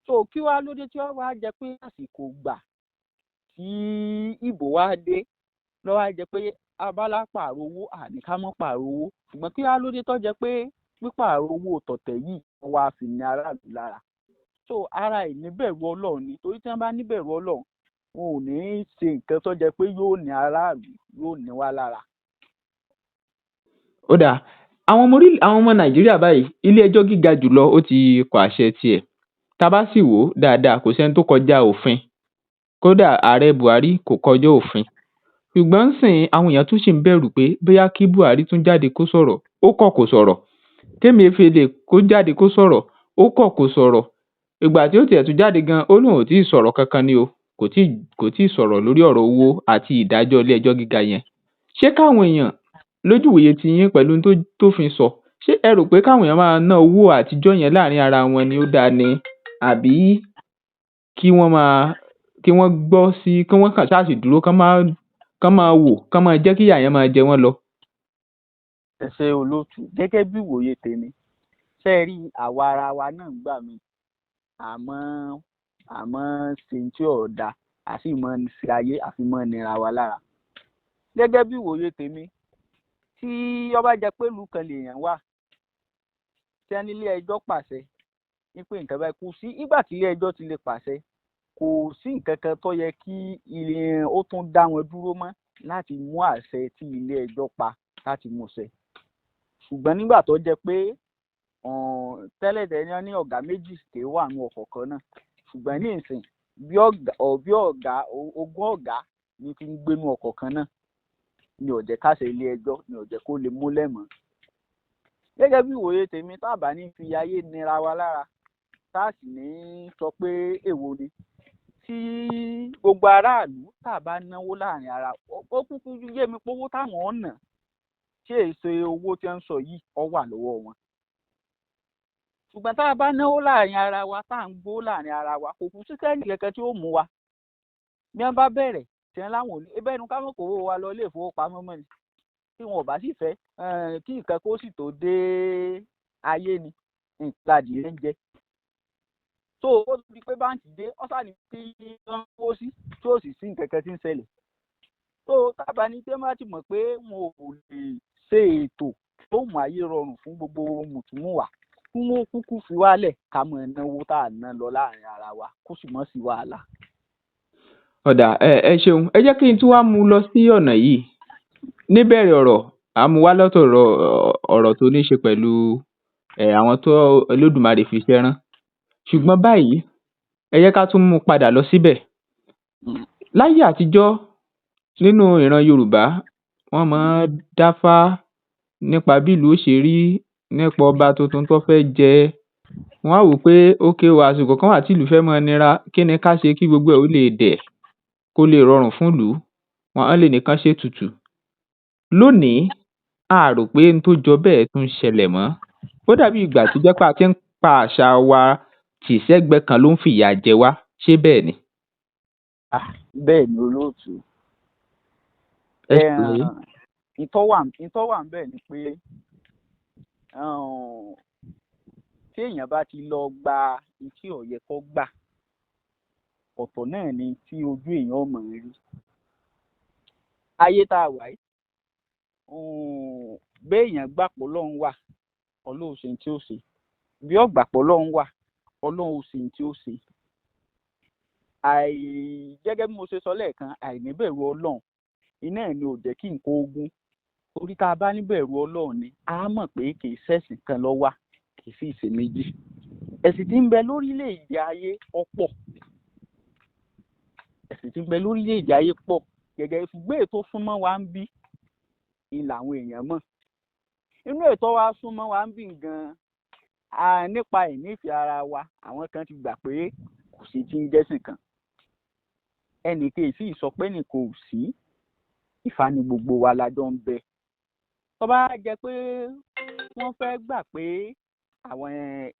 So kí wá lóde tí wọ́n wá jẹ́ pé àsìkò gbà tí ìbò wá dé lọ́wọ́ á jẹ́ pé abala pààrọ̀ owó àní ká mọ́ pààrọ̀ owó, ṣùgbọ́n kí wá lóde tó jẹ́ pé pípààrọ̀ owó tọ̀tẹ̀ yìí wọ́n wá fi ní aráàlú lára. So ara ìníbẹ̀rù Ọlọ́run ni, torí tí wọ́n bá níbẹ̀rù Ọlọ́run wọn ò ní ṣe nǹkan tó jẹ́ pé yóò ní aráàlú yóò ní wá lára. Ó dáa, àwọn ọmọ Nàìjíríà báyìí ilé ẹjọ́ gíga jùlọ ó ti pàṣẹ tiẹ̀. Tá a bá sì wò ó dáadáa kò sẹ́ni tó kọjá òfin, kódà ààrẹ Buhari kò kọjá òfin. Ṣùgbọ́n sìn àwọn èèyàn tún sì ń bẹ̀rù pé bóyá kí Buhari tún jáde kó sọ̀rọ̀, ó kọ̀ kò sọ̀rọ̀. Emefiele kó jáde kó sọ̀rọ̀, ó kọ̀ kò sọ̀rọ̀. Ìgbà tí ó tiẹ̀ tún jáde gan ó lóun ò tí ì sọ̀rọ̀ kankan ni o, kò tí ì sọ̀rọ̀ lórí ọ̀rọ̀ owó àti ìdájọ́ ilé ẹjọ́ gíga yẹn. Ṣé káwọn èèyàn lójúwòye ti yín pẹ̀lú tó fi sọ, ṣé ẹ rò pé káwọn èèyàn máa ná owó àtijọ́ yẹn láàrin ara wọn ni ó dáa ni, àbí kí wọ́n gbọ́ sí kí wọ́n kàn ṣáà sì dúró kán máa wò kán máa jẹ́ kí ìyà yẹn máa jẹ wọ́n lọ? Ẹ ṣe olóòtú, gẹ́gẹ́ bí ìwòye tèmi, ṣe rí àwa ara wa náà gbà mí àmọ́ ṣe tí ò dáa àfi mọ́ ṣe ayé àfi mọ́ nira wa lára. Gẹ́gẹ́ bí ìwòye tèmi, tí ó bá jẹ́ pé ìlú kan lèèyàn wà tí ẹni ilé ẹjọ́ pàṣẹ ní pé nǹkan báyìí, kò sí ìgbà tí ilé ẹjọ́ ti lè pàṣẹ, kò sí nǹkan kan tó yẹ kí ó tún dá wọn dúró mọ́ láti mú àṣẹ tí ilé ẹjọ́ pa láti mú ṣẹ. Ṣùgbọ́n nígbà tó jẹ́ pé tẹ́lẹ̀tẹ́lẹ̀ ní ọ̀gá méjì tè wà ní ọkọ̀ kan náà, ṣùgbọ́n ní ìsìn bí ọ̀gá ogún ọ̀gá ní ti ń gbénú ọkọ̀ kan náà ni ó jẹ́ káṣẹ ilé ẹjọ́ ni ó jẹ́ kó lè múlẹ̀ mọ́. Gẹ́gẹ́ bí ìwòye tèmi, tá bá ní fi ayé nira wa lára, tá sì ní sọ pé èwo ni tí gbogbo aráàlú tá a bá náwó láàrin ara ó kúkú yé mi pé owó táwọn ọ̀nà ṣé èsè owó tí wọ́n ń sọ yìí ọ wà lọ́wọ́ wọn. ṣùgbọ́n tá a bá náwó láàrin ara wa tá à ń gbó láàrin ara wa kò kú sí sẹ́ẹ̀lì kẹ̀kẹ́ tí ó mú wa. bí wọ́n bá bẹ̀rẹ̀ tí wọ́n láwọn ò ní ebẹ́ inú ká mọ̀ kó owó wa lọ ilé ìfowópamọ́ mọ́ ni tí wọn ò bá sì fẹ́ kí nǹkan kó sì tó dé ayé ni nǹkan adìyẹ ń jẹ. tó o ti pé báǹkì dé ọ́sà ní kí wọ́n kó sí tí ó sì sí nǹkan kan tí ń ṣẹlẹ̀. tó tábà ní tí wọ́n bá ti mọ̀ pé wọn ò lè ṣe ètò tó mú ayé rọrùn fún gbogbo mùtúmùwà kí wọ́n kúkú fi wálẹ̀ ká mọ̀ náwó tá à ná lọ láàrin ara wa kó sì mọ́ sí wàhálà. ọ̀dà ẹ ṣeun ẹ jẹ́ kí n tún wá mú lọ sí ọ̀nà yìí níbẹ̀rẹ̀ ọ̀rọ̀ àmúwá lọ́tọ̀ ọ̀rọ̀ tó ní í ṣe pẹ̀lú àwọn tó Olódùmarè fi iṣẹ́ rán ṣùgbọ́n báyìí ẹ jẹ́ ká tún mú padà lọ síbẹ̀. láyé àtijọ́ nínú ìran Yorùbá wọ́n máa ń dáfá nípa bí ìlú ó ṣe rí nípa ọba tuntun tó fẹ́ jẹ wọ́n á wò pé ókè o àsìkò kan wà tí ìlú fẹ́ mọ́ nira kí ni ká ṣe kí gbogbo ẹ̀ ó lè dẹ̀ kó lè rọrùn fún ìlú wọn á lè nìkan ṣe tutù. lónìí a rò pé n tó jọ bẹ́ẹ̀ tún ṣẹlẹ̀ mọ́ ó dàbí ìgbà tó jẹ́ pé a ti ń pa àṣà wa tì sẹ́gbẹ̀ẹ́ kan ló ń fìyà jẹ wá ṣé bẹ́ẹ̀ ni. bẹ́ẹ̀ ni olóòtú ìtọ́wà ń bẹ̀ ni pé tí èèyàn bá ti lọ gba tí ó yẹ kó gbà ọ̀tọ̀ náà ni tí ojú èèyàn mọ̀ ń rí. ayé tá a wà yìí béèyàn gbàpọ̀ lọ́hùn wà Ọlọ́run ṣe tí ó ṣe bí ọ̀gbàpọ̀ lọ́hùn wà Ọlọ́run ṣe tí ó ṣe. gẹ́gẹ́ bí mo ṣe sọ lẹ́ẹ̀kan àìníbẹ̀rù Ọlọ́run iná ẹ̀ ni ò jẹ́ kí nǹkan ogun orí tá a bá níbẹ̀rù Ọlọ́run ni a mọ̀ pé kì í ṣẹ̀sìn kan ló wà kì í sì ṣe méjì. ẹ̀sìn tí ń bẹ lórílẹ̀-èdè ayé ọ̀pọ̀ gẹ́gẹ́ ṣùgbọ́n ètò súnmọ́ wa ń bí ni làwọn èèyàn mọ̀. inú ètò wa súnmọ́ wa ń bí gan-an nípa ìnífẹ̀ẹ́ ara wa àwọn kan ti gbà pé kò sí tí ń jẹ́sìn kan ẹnìkan sì sọ pé nìkan ò sí Ifá ni gbogbo wa lájọ ń bẹ. tó bá jẹ́ pé wọ́n fẹ́ gbà pé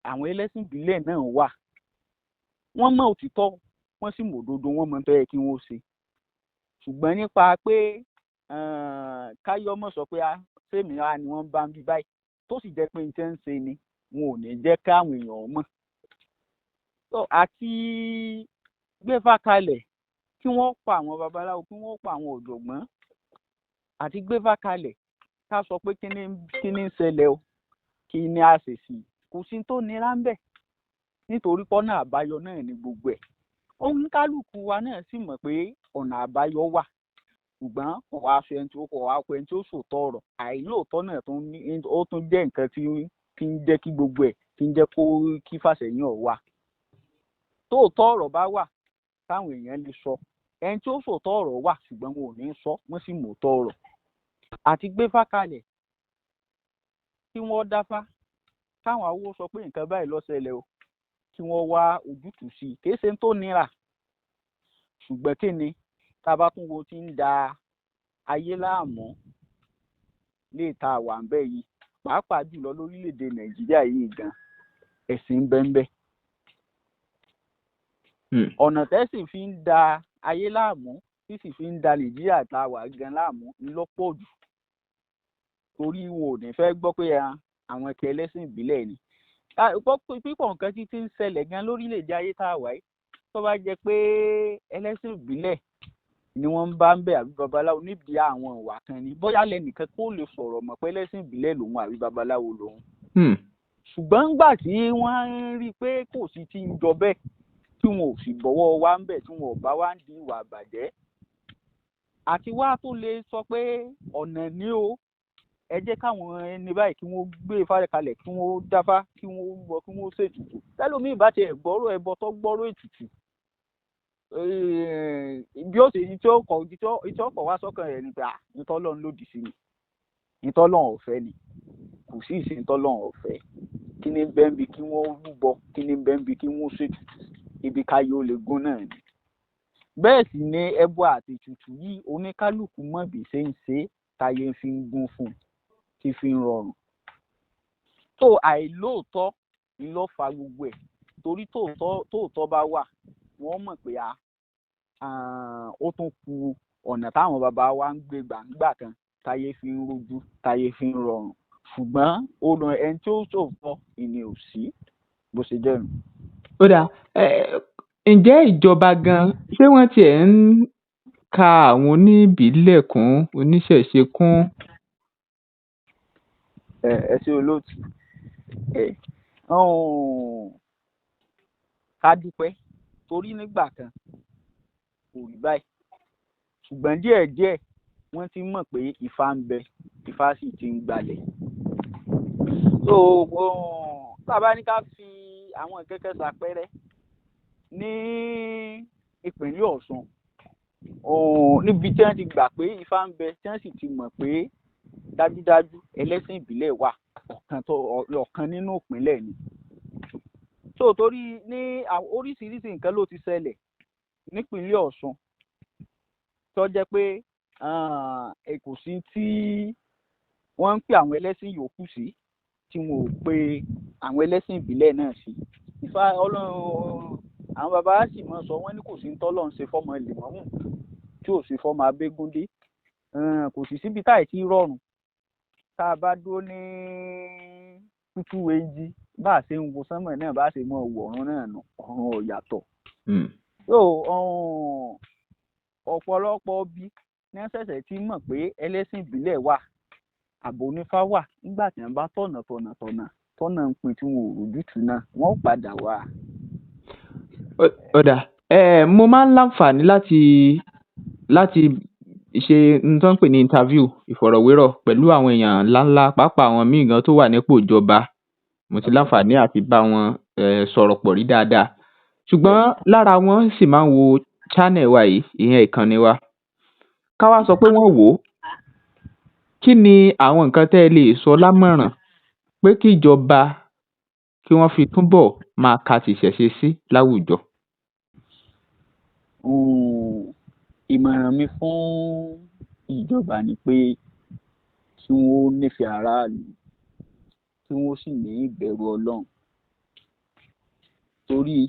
àwọn ẹlẹ́sìn ìbílẹ̀ náà wà wọ́n mọ̀ òtítọ́ wọ́n sì mọ̀ òdodo wọ́n mọ̀ tó yẹ kí wọ́n ṣe. ṣùgbọ́n nípa pé káyọ́mọ̀ sọ pé sẹ́mi ara ni wọ́n bá ń bí báyìí tó sì jẹ́ pé nǹkan ń ṣe ni wọn ò ní jẹ́ káwọn èèyàn mọ̀. àti gbéfá kalẹ̀ kí wọ́n pa àwọn babaláwo kí wọ́n pa àwọn ọ̀jọ̀gbọ́n àti gbéfá kalẹ̀ ká sọ pé kí ni ń ṣẹlẹ̀ o kí ni a ṣe sí kò sí tó nira ń bẹ̀ nítorí pọ́nà àbáyọ náà ni gbogbo ẹ̀. ohun kálukú wa náà sì mọ̀ pé ọ̀nà àbáyọ wà ṣùgbọ́n ọ̀wá aṣọ ẹni tí ó sòótọ́ ọ̀rọ̀ àìlóòótọ́ náà ó tún jẹ́ nǹkan tí ń jẹ́ kí gbogbo ẹ̀ tí ń jẹ́ kí fàṣẹyìn ọ̀ wà. tóòtọ́ ọ̀rọ̀ bá wà táwọn èèyàn lè sọ ẹni tí ó sòótọ́ ọ̀rọ̀ wà ṣùgbọ́n wọn ò ní sọ wọ́n sì mòótọ́ ọ̀rọ̀. àti gbéfá kalẹ̀ kí wọ́n dáfá káwọn awo sọ pé nǹkan báyìí ló ṣẹlẹ̀ o kí wọ́n wá ojútùú sí i kì í ṣe tó nira ṣùgbọ́n kí ni tá a bá tún wo ti ń da ayé láàmú lè ta wà ń bẹ yìí pàápàá jùlọ lórílẹ̀‐èdè Nàìjíríà yìí gan ẹ̀sìn bẹ́ńbẹ́. ọ̀nà tẹ́sìn fi ń da ayé láàmú tí sì fi ń da Nàìjíríà ta wà gan láàmú ńlọ́pọ̀ jù torí wọn ò ní fẹ́ gbọ́ pé àwọn ẹ̀kẹ́ ẹlẹ́sìn ìbílẹ̀ ni. pípọ̀ nǹkan tí ń ṣẹlẹ̀ gan lórílẹ̀‐èdè ayé tá a wà yìí tó bá jẹ́ pé ẹlẹ́sìn ìbílẹ̀ ni wọ́n ń bá ń bẹ̀ àbí babaláwo níbi àwọn ìwà kan ni bóyá lẹ́nìkan kó lè sọ̀rọ̀ mọ̀ pé ẹlẹ́sìn ìbílẹ̀ lòun àbí babaláwo lòun. ṣùgbọ́n ńgbà tí wọ́n ń rí i pé kò sí tí ń jọ bẹ́ẹ̀ tí wọn ò sì bọ́wọ́ wá ń bẹ̀ tí wọn ò bá wá ń di ìwà àbàjẹ́ àti wá tó lè sọ pé ọ̀nà ni o ẹ jẹ́ káwọn ẹni báyìí kí wọ́n gbé Ifá kalẹ̀ kí wọ́n dáfá kí wọ́n wọ kí wọ́n ṣètùtù tẹ́lómi ìbá tiẹ̀ gbọ́rọ̀ ẹbọ tó gbọ́rọ̀ ètùtù bí ó ṣe tí ó kọ̀ wá sọ́kàn rẹ̀ nípa ìtọ́lọ́run lòdì sí ni ìtọ́lọ́run ọ̀fẹ́ ni kò sí ìsìn ìtọ́lọ́run ọ̀fẹ́ kí ni bẹ́ẹ̀ bí kí wọ́n rúbọ kí ni bẹ́ẹ̀ bí kí wọ́n ṣètùtù ibi káyé ó lè gún náà ni bẹ́ẹ̀ sì ni ẹbọ àti ètùtù yìí oníkálukú mọ̀ bí ṣe ń ṣe táyé fi ń gún fún un tí fi ń rọrùn. tó àìlóòótọ́ ni ló fa gbogbo ẹ̀ torí tóòótọ́ bá wà wọ́n mọ̀ pé ó tún kù ọ̀nà táwọn bàbá wa ń gbé gbàǹgbà kan táyé fi ń rojú táyé fi ń rọrùn ṣùgbọ́n ọ̀nà ẹni tí ó sòótọ́ ìní ò sí bó ṣe jẹ́ nù. ó dáa ǹjẹ́ ìjọba gan ṣé wọ́n tiẹ̀ ń ka àwọn oníbìílẹ̀ kún oníṣẹ̀ṣe kún? ẹ ṣe olóòtú ká dúpẹ́ torí nígbà kan kò rí báyìí ṣùgbọ́n díẹ̀díẹ̀ wọ́n ti mọ̀ pé Ifá ń bẹ Ifá sì ti ń gbalẹ̀. so bàbá ní ká fi àwọn kẹ́kẹ́ ṣàpẹẹrẹ ní ìpínlẹ̀ Ọ̀ṣun níbi tí wọ́n ti gbà pé Ifá ń bẹ tí wọ́n sì ti mọ̀ pé dájúdájú ẹlẹ́sìn ìbílẹ̀ wà ọ̀kan nínú ìpínlẹ̀ ni. so torí ní oríṣiríṣi nǹkan ló ti ṣẹlẹ̀ nípínlẹ̀ Ọ̀ṣun tó jẹ́ pé kò sí tí wọ́n ń pè àwọn ẹlẹ́sìn yòókù sí tí wọn ò pe àwọn ẹlẹ́sìn ìbílẹ̀ náà sí. Ifá Ọlọ́run àwọn bàbá sì máa sọ wọ́n ní kò sí ń tọ́lọ́run ṣe fọ́mọ lèmọ́mù tí ò sí fọ́mọ abégúndé kò sì síbi táì tí rọrùn tá a bá dúró ní tútù èjì bá a ṣe ń wo sánmọ̀ náà bá a ṣe mọ ọ̀run náà nù ọ̀run ò yàtọ̀. Ọ̀pọ̀lọpọ̀ bí ní ṣẹ̀ṣẹ̀ tí mọ̀ pé ẹlẹ́sìn ìbílẹ̀ wà àbò onífá wà nígbà tí wọ́n bá tọ̀nà ń pin tí wọn ò rójútùú náà wọ́n padà wá. ọ̀dà mo máa ń láǹfààní láti ṣe n tó ń pè ní interview ìfọ̀rọ̀wérọ̀ pẹ̀lú àwọn èèyàn ńláńlá pàápàá àwọn míì gan tó wà nípò ìjọba mo ti láǹfààní àti bá wọn sọ̀rọ̀ pọ̀ rí dáadáa ṣùgbọ́n lára wọn sì máa ń wo channel wa yìí ìyẹn ìkànnì wa ká wá sọ pé wọ́n wò ó kí ni àwọn nǹkan tẹ́ ẹ lè sọ lámọ̀ràn pé kí ìjọba kí wọ́n fi túbọ̀ máa ka tìṣẹ̀ṣe sí láwùjọ. ìmọ̀ràn mi fún ìjọba ni pé kí wọ́n nífẹ̀ẹ́ aráàlú kí wọ́n sì ní ìbẹ̀rù Ọlọ́run torí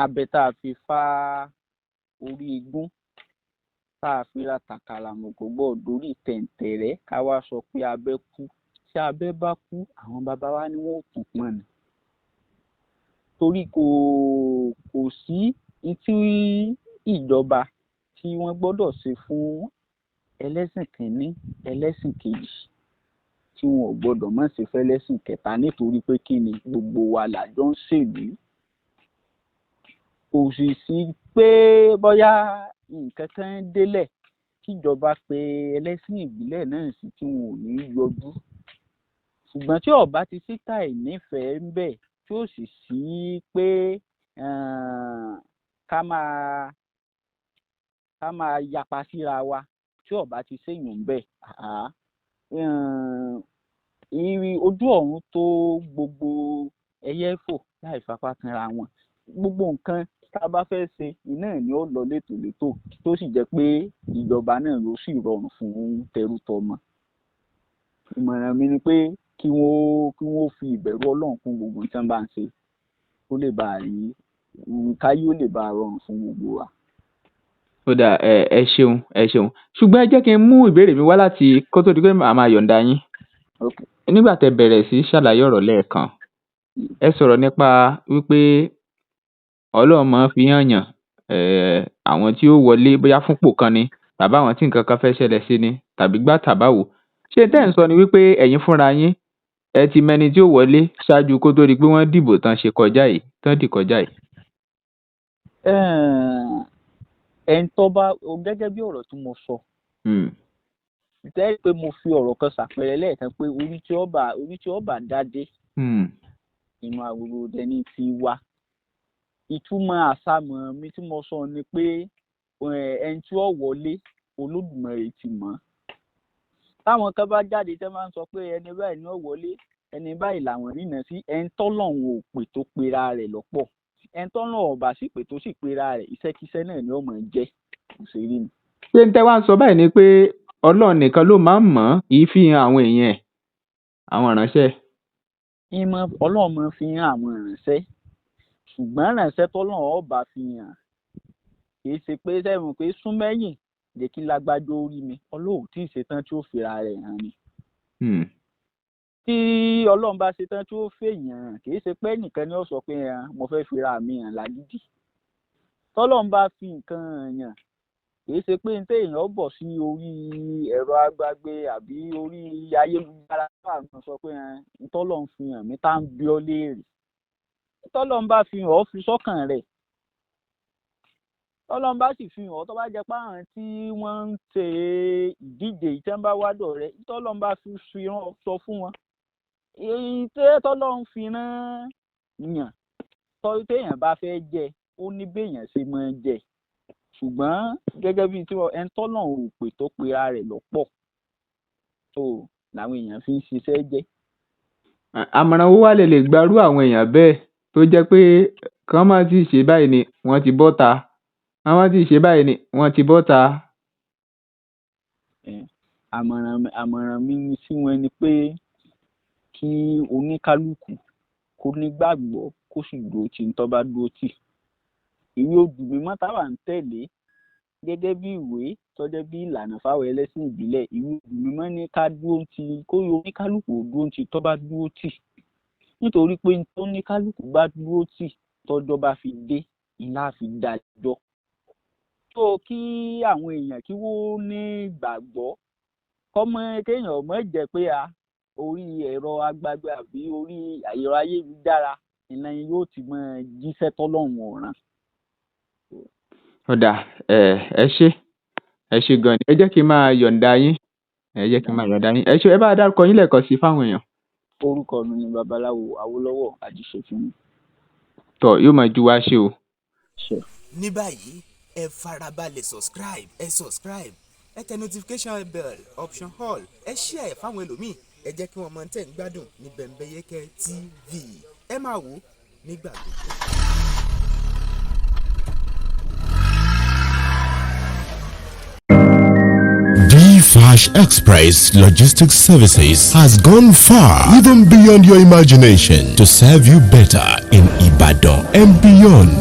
abẹ tá a fi fá orí igun tá a fi ra tàkàlàmọ̀gbò gbọ́ dórí tẹ̀ǹtẹ̀rẹ́ ká wá sọ pé abẹ kú tí abẹ bá kú àwọn bàbá wa ni wọ́n ò tún pọ́n ni torí kò sí tí ìjọba tí wọ́n gbọ́dọ̀ ṣe fún ẹlẹ́sìn kìíní ẹlẹ́sìn kejì tí wọn ò gbọ́dọ̀ má ṣe fẹ́lẹ́sìn kẹta nítorí pé kí ni gbogbo wa làjọ ń ṣèlú kò sì sí pé bóyá nǹkan kan délẹ̀ kíjọba pé ẹlẹ́sìn ìbílẹ̀ náà sí tí wọn ò ní yọjú ṣùgbọ́n tí ọba ti síta ìnífẹ̀ẹ́ ń bẹ̀ tí ó sì sí pé ká máa yapa síra wa tí ọba ti séyùn ń bẹ̀ ojú ọ̀run tó gbogbo ẹyẹ fò láì fapá kanra wọn gbogbo nǹkan tá a bá fẹ́ ṣe iná ni ó lọ létòlétò tó sì jẹ́ pé ìjọba náà ló sì rọrùn fún tẹrú tọmọ. ìmọ̀ràn mi ni pé kí wọ́n fi ìbẹ̀rù Ọlọ́run kún gbogbo tí wọ́n bá ń ṣe kó lè bá rí káyé ó lè bá rọrùn fún gbogbo wa. ó dà ẹ ṣeun ṣùgbọ́n ẹ jẹ́ kí n mú ìbéèrè mi wá láti kó tó di pé màá máa yọ̀ǹda yín. nígbà tẹ́ bẹ̀rẹ̀ sí ṣàlàyé ọ̀rọ̀ lẹ́ẹ̀kan ẹ sọ̀rọ̀ nípa wípé Ọlọ́run máa fi yàn àwọn tí ó wọlé bóyá fúnpò kan ni tàbí àwọn tí nǹkan kan fẹ́ ṣẹlẹ̀ sí ni tàbí gbà tàbáwò ṣé tẹ́ ń sọ ni wípé ẹ̀yin fúnra yín ẹ ti mẹni tí ó wọlé ṣáájú kó tó di pé wọ́n dìbò tán dì kọjá yìí. ẹni tó bá gẹ́gẹ́ bí ọ̀rọ̀ tí mo sọ jẹ́ pé mo fi ọ̀rọ̀ kan ṣàpẹẹrẹ lẹ́ẹ̀kan pé orí tí ọba dádé inú àwòrán òde ní ti wá ìtumọ̀ àsámọ̀ mi tí mo sọ ni pé ẹni tí ó wọlé Olódùmarè ti mọ̀ táwọn kan bá jáde tẹ́ máa ń sọ pé ẹni báyìí ni ó wọlé ẹni báyìí làwọn rìnà sí ẹni tọ́lọ́run ò pè tó pera rẹ̀ lọ́pọ̀ ẹni tọ́nà ọ̀bà sì pé tó sì pera rẹ̀ iṣẹ́kíṣẹ́ náà ni ó máa jẹ́ òṣèré ni. ṣé n tẹ́ wá ń sọ báyìí ni pé ọlọ́run nìkan ló máa ń mọ̀ kì í fi hàn àwọn èèyàn ẹ̀ àwọn ìránṣẹ́. Ọlọ́run máa fi hàn àwọn ìránṣẹ́ ṣùgbọ́n ìránṣẹ́ tọ́lọ́run ọba fi hàn kì í ṣe pé sẹ́wọ̀n pé súnmẹ́yìn jẹ́ kí lágbájá orí mi ọlọ́run tí ì ṣetán tí ó fira rẹ̀ hàn ni. Tí ọlọ́run bá ṣetán tí ó fèèyàn hàn kì í ṣe pé nìkan ni ó sọ pé mo fẹ́ fira mi hàn lágídí. Tọ́lọ́run bá fi nǹkan hàn yàn kì í ṣe pé ní téèyàn bọ̀ sí orí ẹ̀rọ agbágbé àbí orí ayélujára àwọn sọ pé tọ́lọ́run fi hàn mí tá ń bí ọ léèrè. Tọ́lọ́run bá fi hàn ọ́ fi sọ́kàn rẹ̀. Tọ́lọ́run bá sì fi hàn ọ́ tó bá jẹ́ pé àwọn tí wọ́n ń ṣe ìdíje ìtẹ́ńbá wádọ̀ rẹ̀ tọ́lọ́run bá fi sọ fún wọn. Èyí tọ́lọ́run fi rán yàn téèyàn bá fẹ́ jẹ ó ní béèyàn ṣe máa jẹ ṣùgbọ́n gẹ́gẹ́ bíi tí ẹni tọ́lọ́run ò pè tó pera rẹ̀ lọ́pọ̀ tó làwọn èèyàn fi ń ṣiṣẹ́ jẹ́. Àmọ̀ràn wo wá lè gbarú àwọn èèyàn bẹ́ẹ̀ tó jẹ́ pé kán má tí ì ṣe báyìí ni wọ́n ti bọ́ta kán má tí ì ṣe báyìí ni wọ́n ti bọ́ta. Àmọ̀ràn mi sí wọn ni pé kí oníkálukú kó nígbàgbọ́ kó sì dúró tì ń tọ́ bá dúró tì. Ìwé odù mímọ́ táwa ń tẹ̀lé gẹ́gẹ́ bí ìwé tọ́jọ́ bí ìlànà fáwọn ẹlẹ́sìn ìbílẹ̀ ìwé odù mímọ́ ní ká dúró tì kó oníkálukú dúró tì tọ́ bá dúró tì nítorí pé tó oníkálukú bá dúró tì tọ́jọ́ bá fi dé iná fi dájọ́. tó kí àwọn èèyàn kí wọ́n ní gbàgbọ́ kọ́mọ kéèyàn mọ̀ jẹ́ pé orí ẹ̀rọ agbágbé àbí orí ẹ̀rọ ayélujára iná yóò ti mọ jíṣẹ́ tọ́lọ́run ọ̀ràn. Ọ̀dà ẹ ṣé gan ni ẹ jẹ́ kí n máa yọ̀ǹda yín ẹ ṣé ẹ bá dárúkọ yín lẹ́ẹ̀kan sí fáwọn èèyàn. Orúkọ mi ni Babalawo Awólọ́wọ̀ Ajíṣefínní. Tọ́ yóò máa ju wá ṣe o. ní báyìí ẹ farabalẹ̀ subscribe ẹ tẹ notification bell option all ẹ share ẹ fáwọn ẹlòmíì ẹ jẹ́ kí wọ́n mọ̀ tẹ́ ń gbádùn ní Bembeyeke TV ẹ máa wò nígbà gbogbo. Flash Express Logistics Services has gone far, even beyond your imagination, to serve you better in Ibadan and beyond.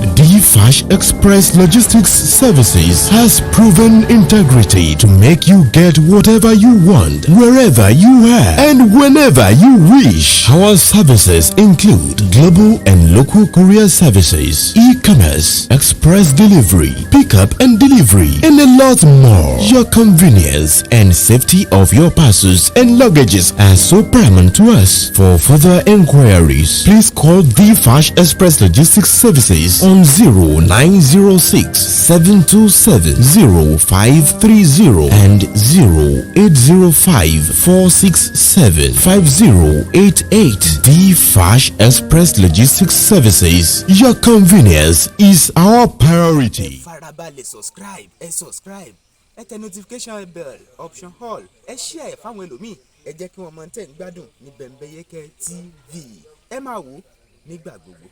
Flash Express Logistics Services has proven integrity to make you get whatever you want, wherever you are, and whenever you wish. Our services include global and local courier services, e-commerce, express delivery, pickup and delivery, and a lot more. Your convenience and safety of your parcels and luggages are so paramount to us. For further inquiries, please call Flash Express Logistics Services on 0906 727 0530 and 0805 467 5088. Flash Express Logistics Services. Your convenience is our priority. Farabalẹ̀ subscribe ẹ tẹ notification bell option all ẹ share ẹ fáwọn ẹlòmíì ẹ jẹ́ kí wọ́n mọ̀ tẹ́ ń gbádùn ní Bembeyeke TV ẹ máa wò nígbà gbogbo.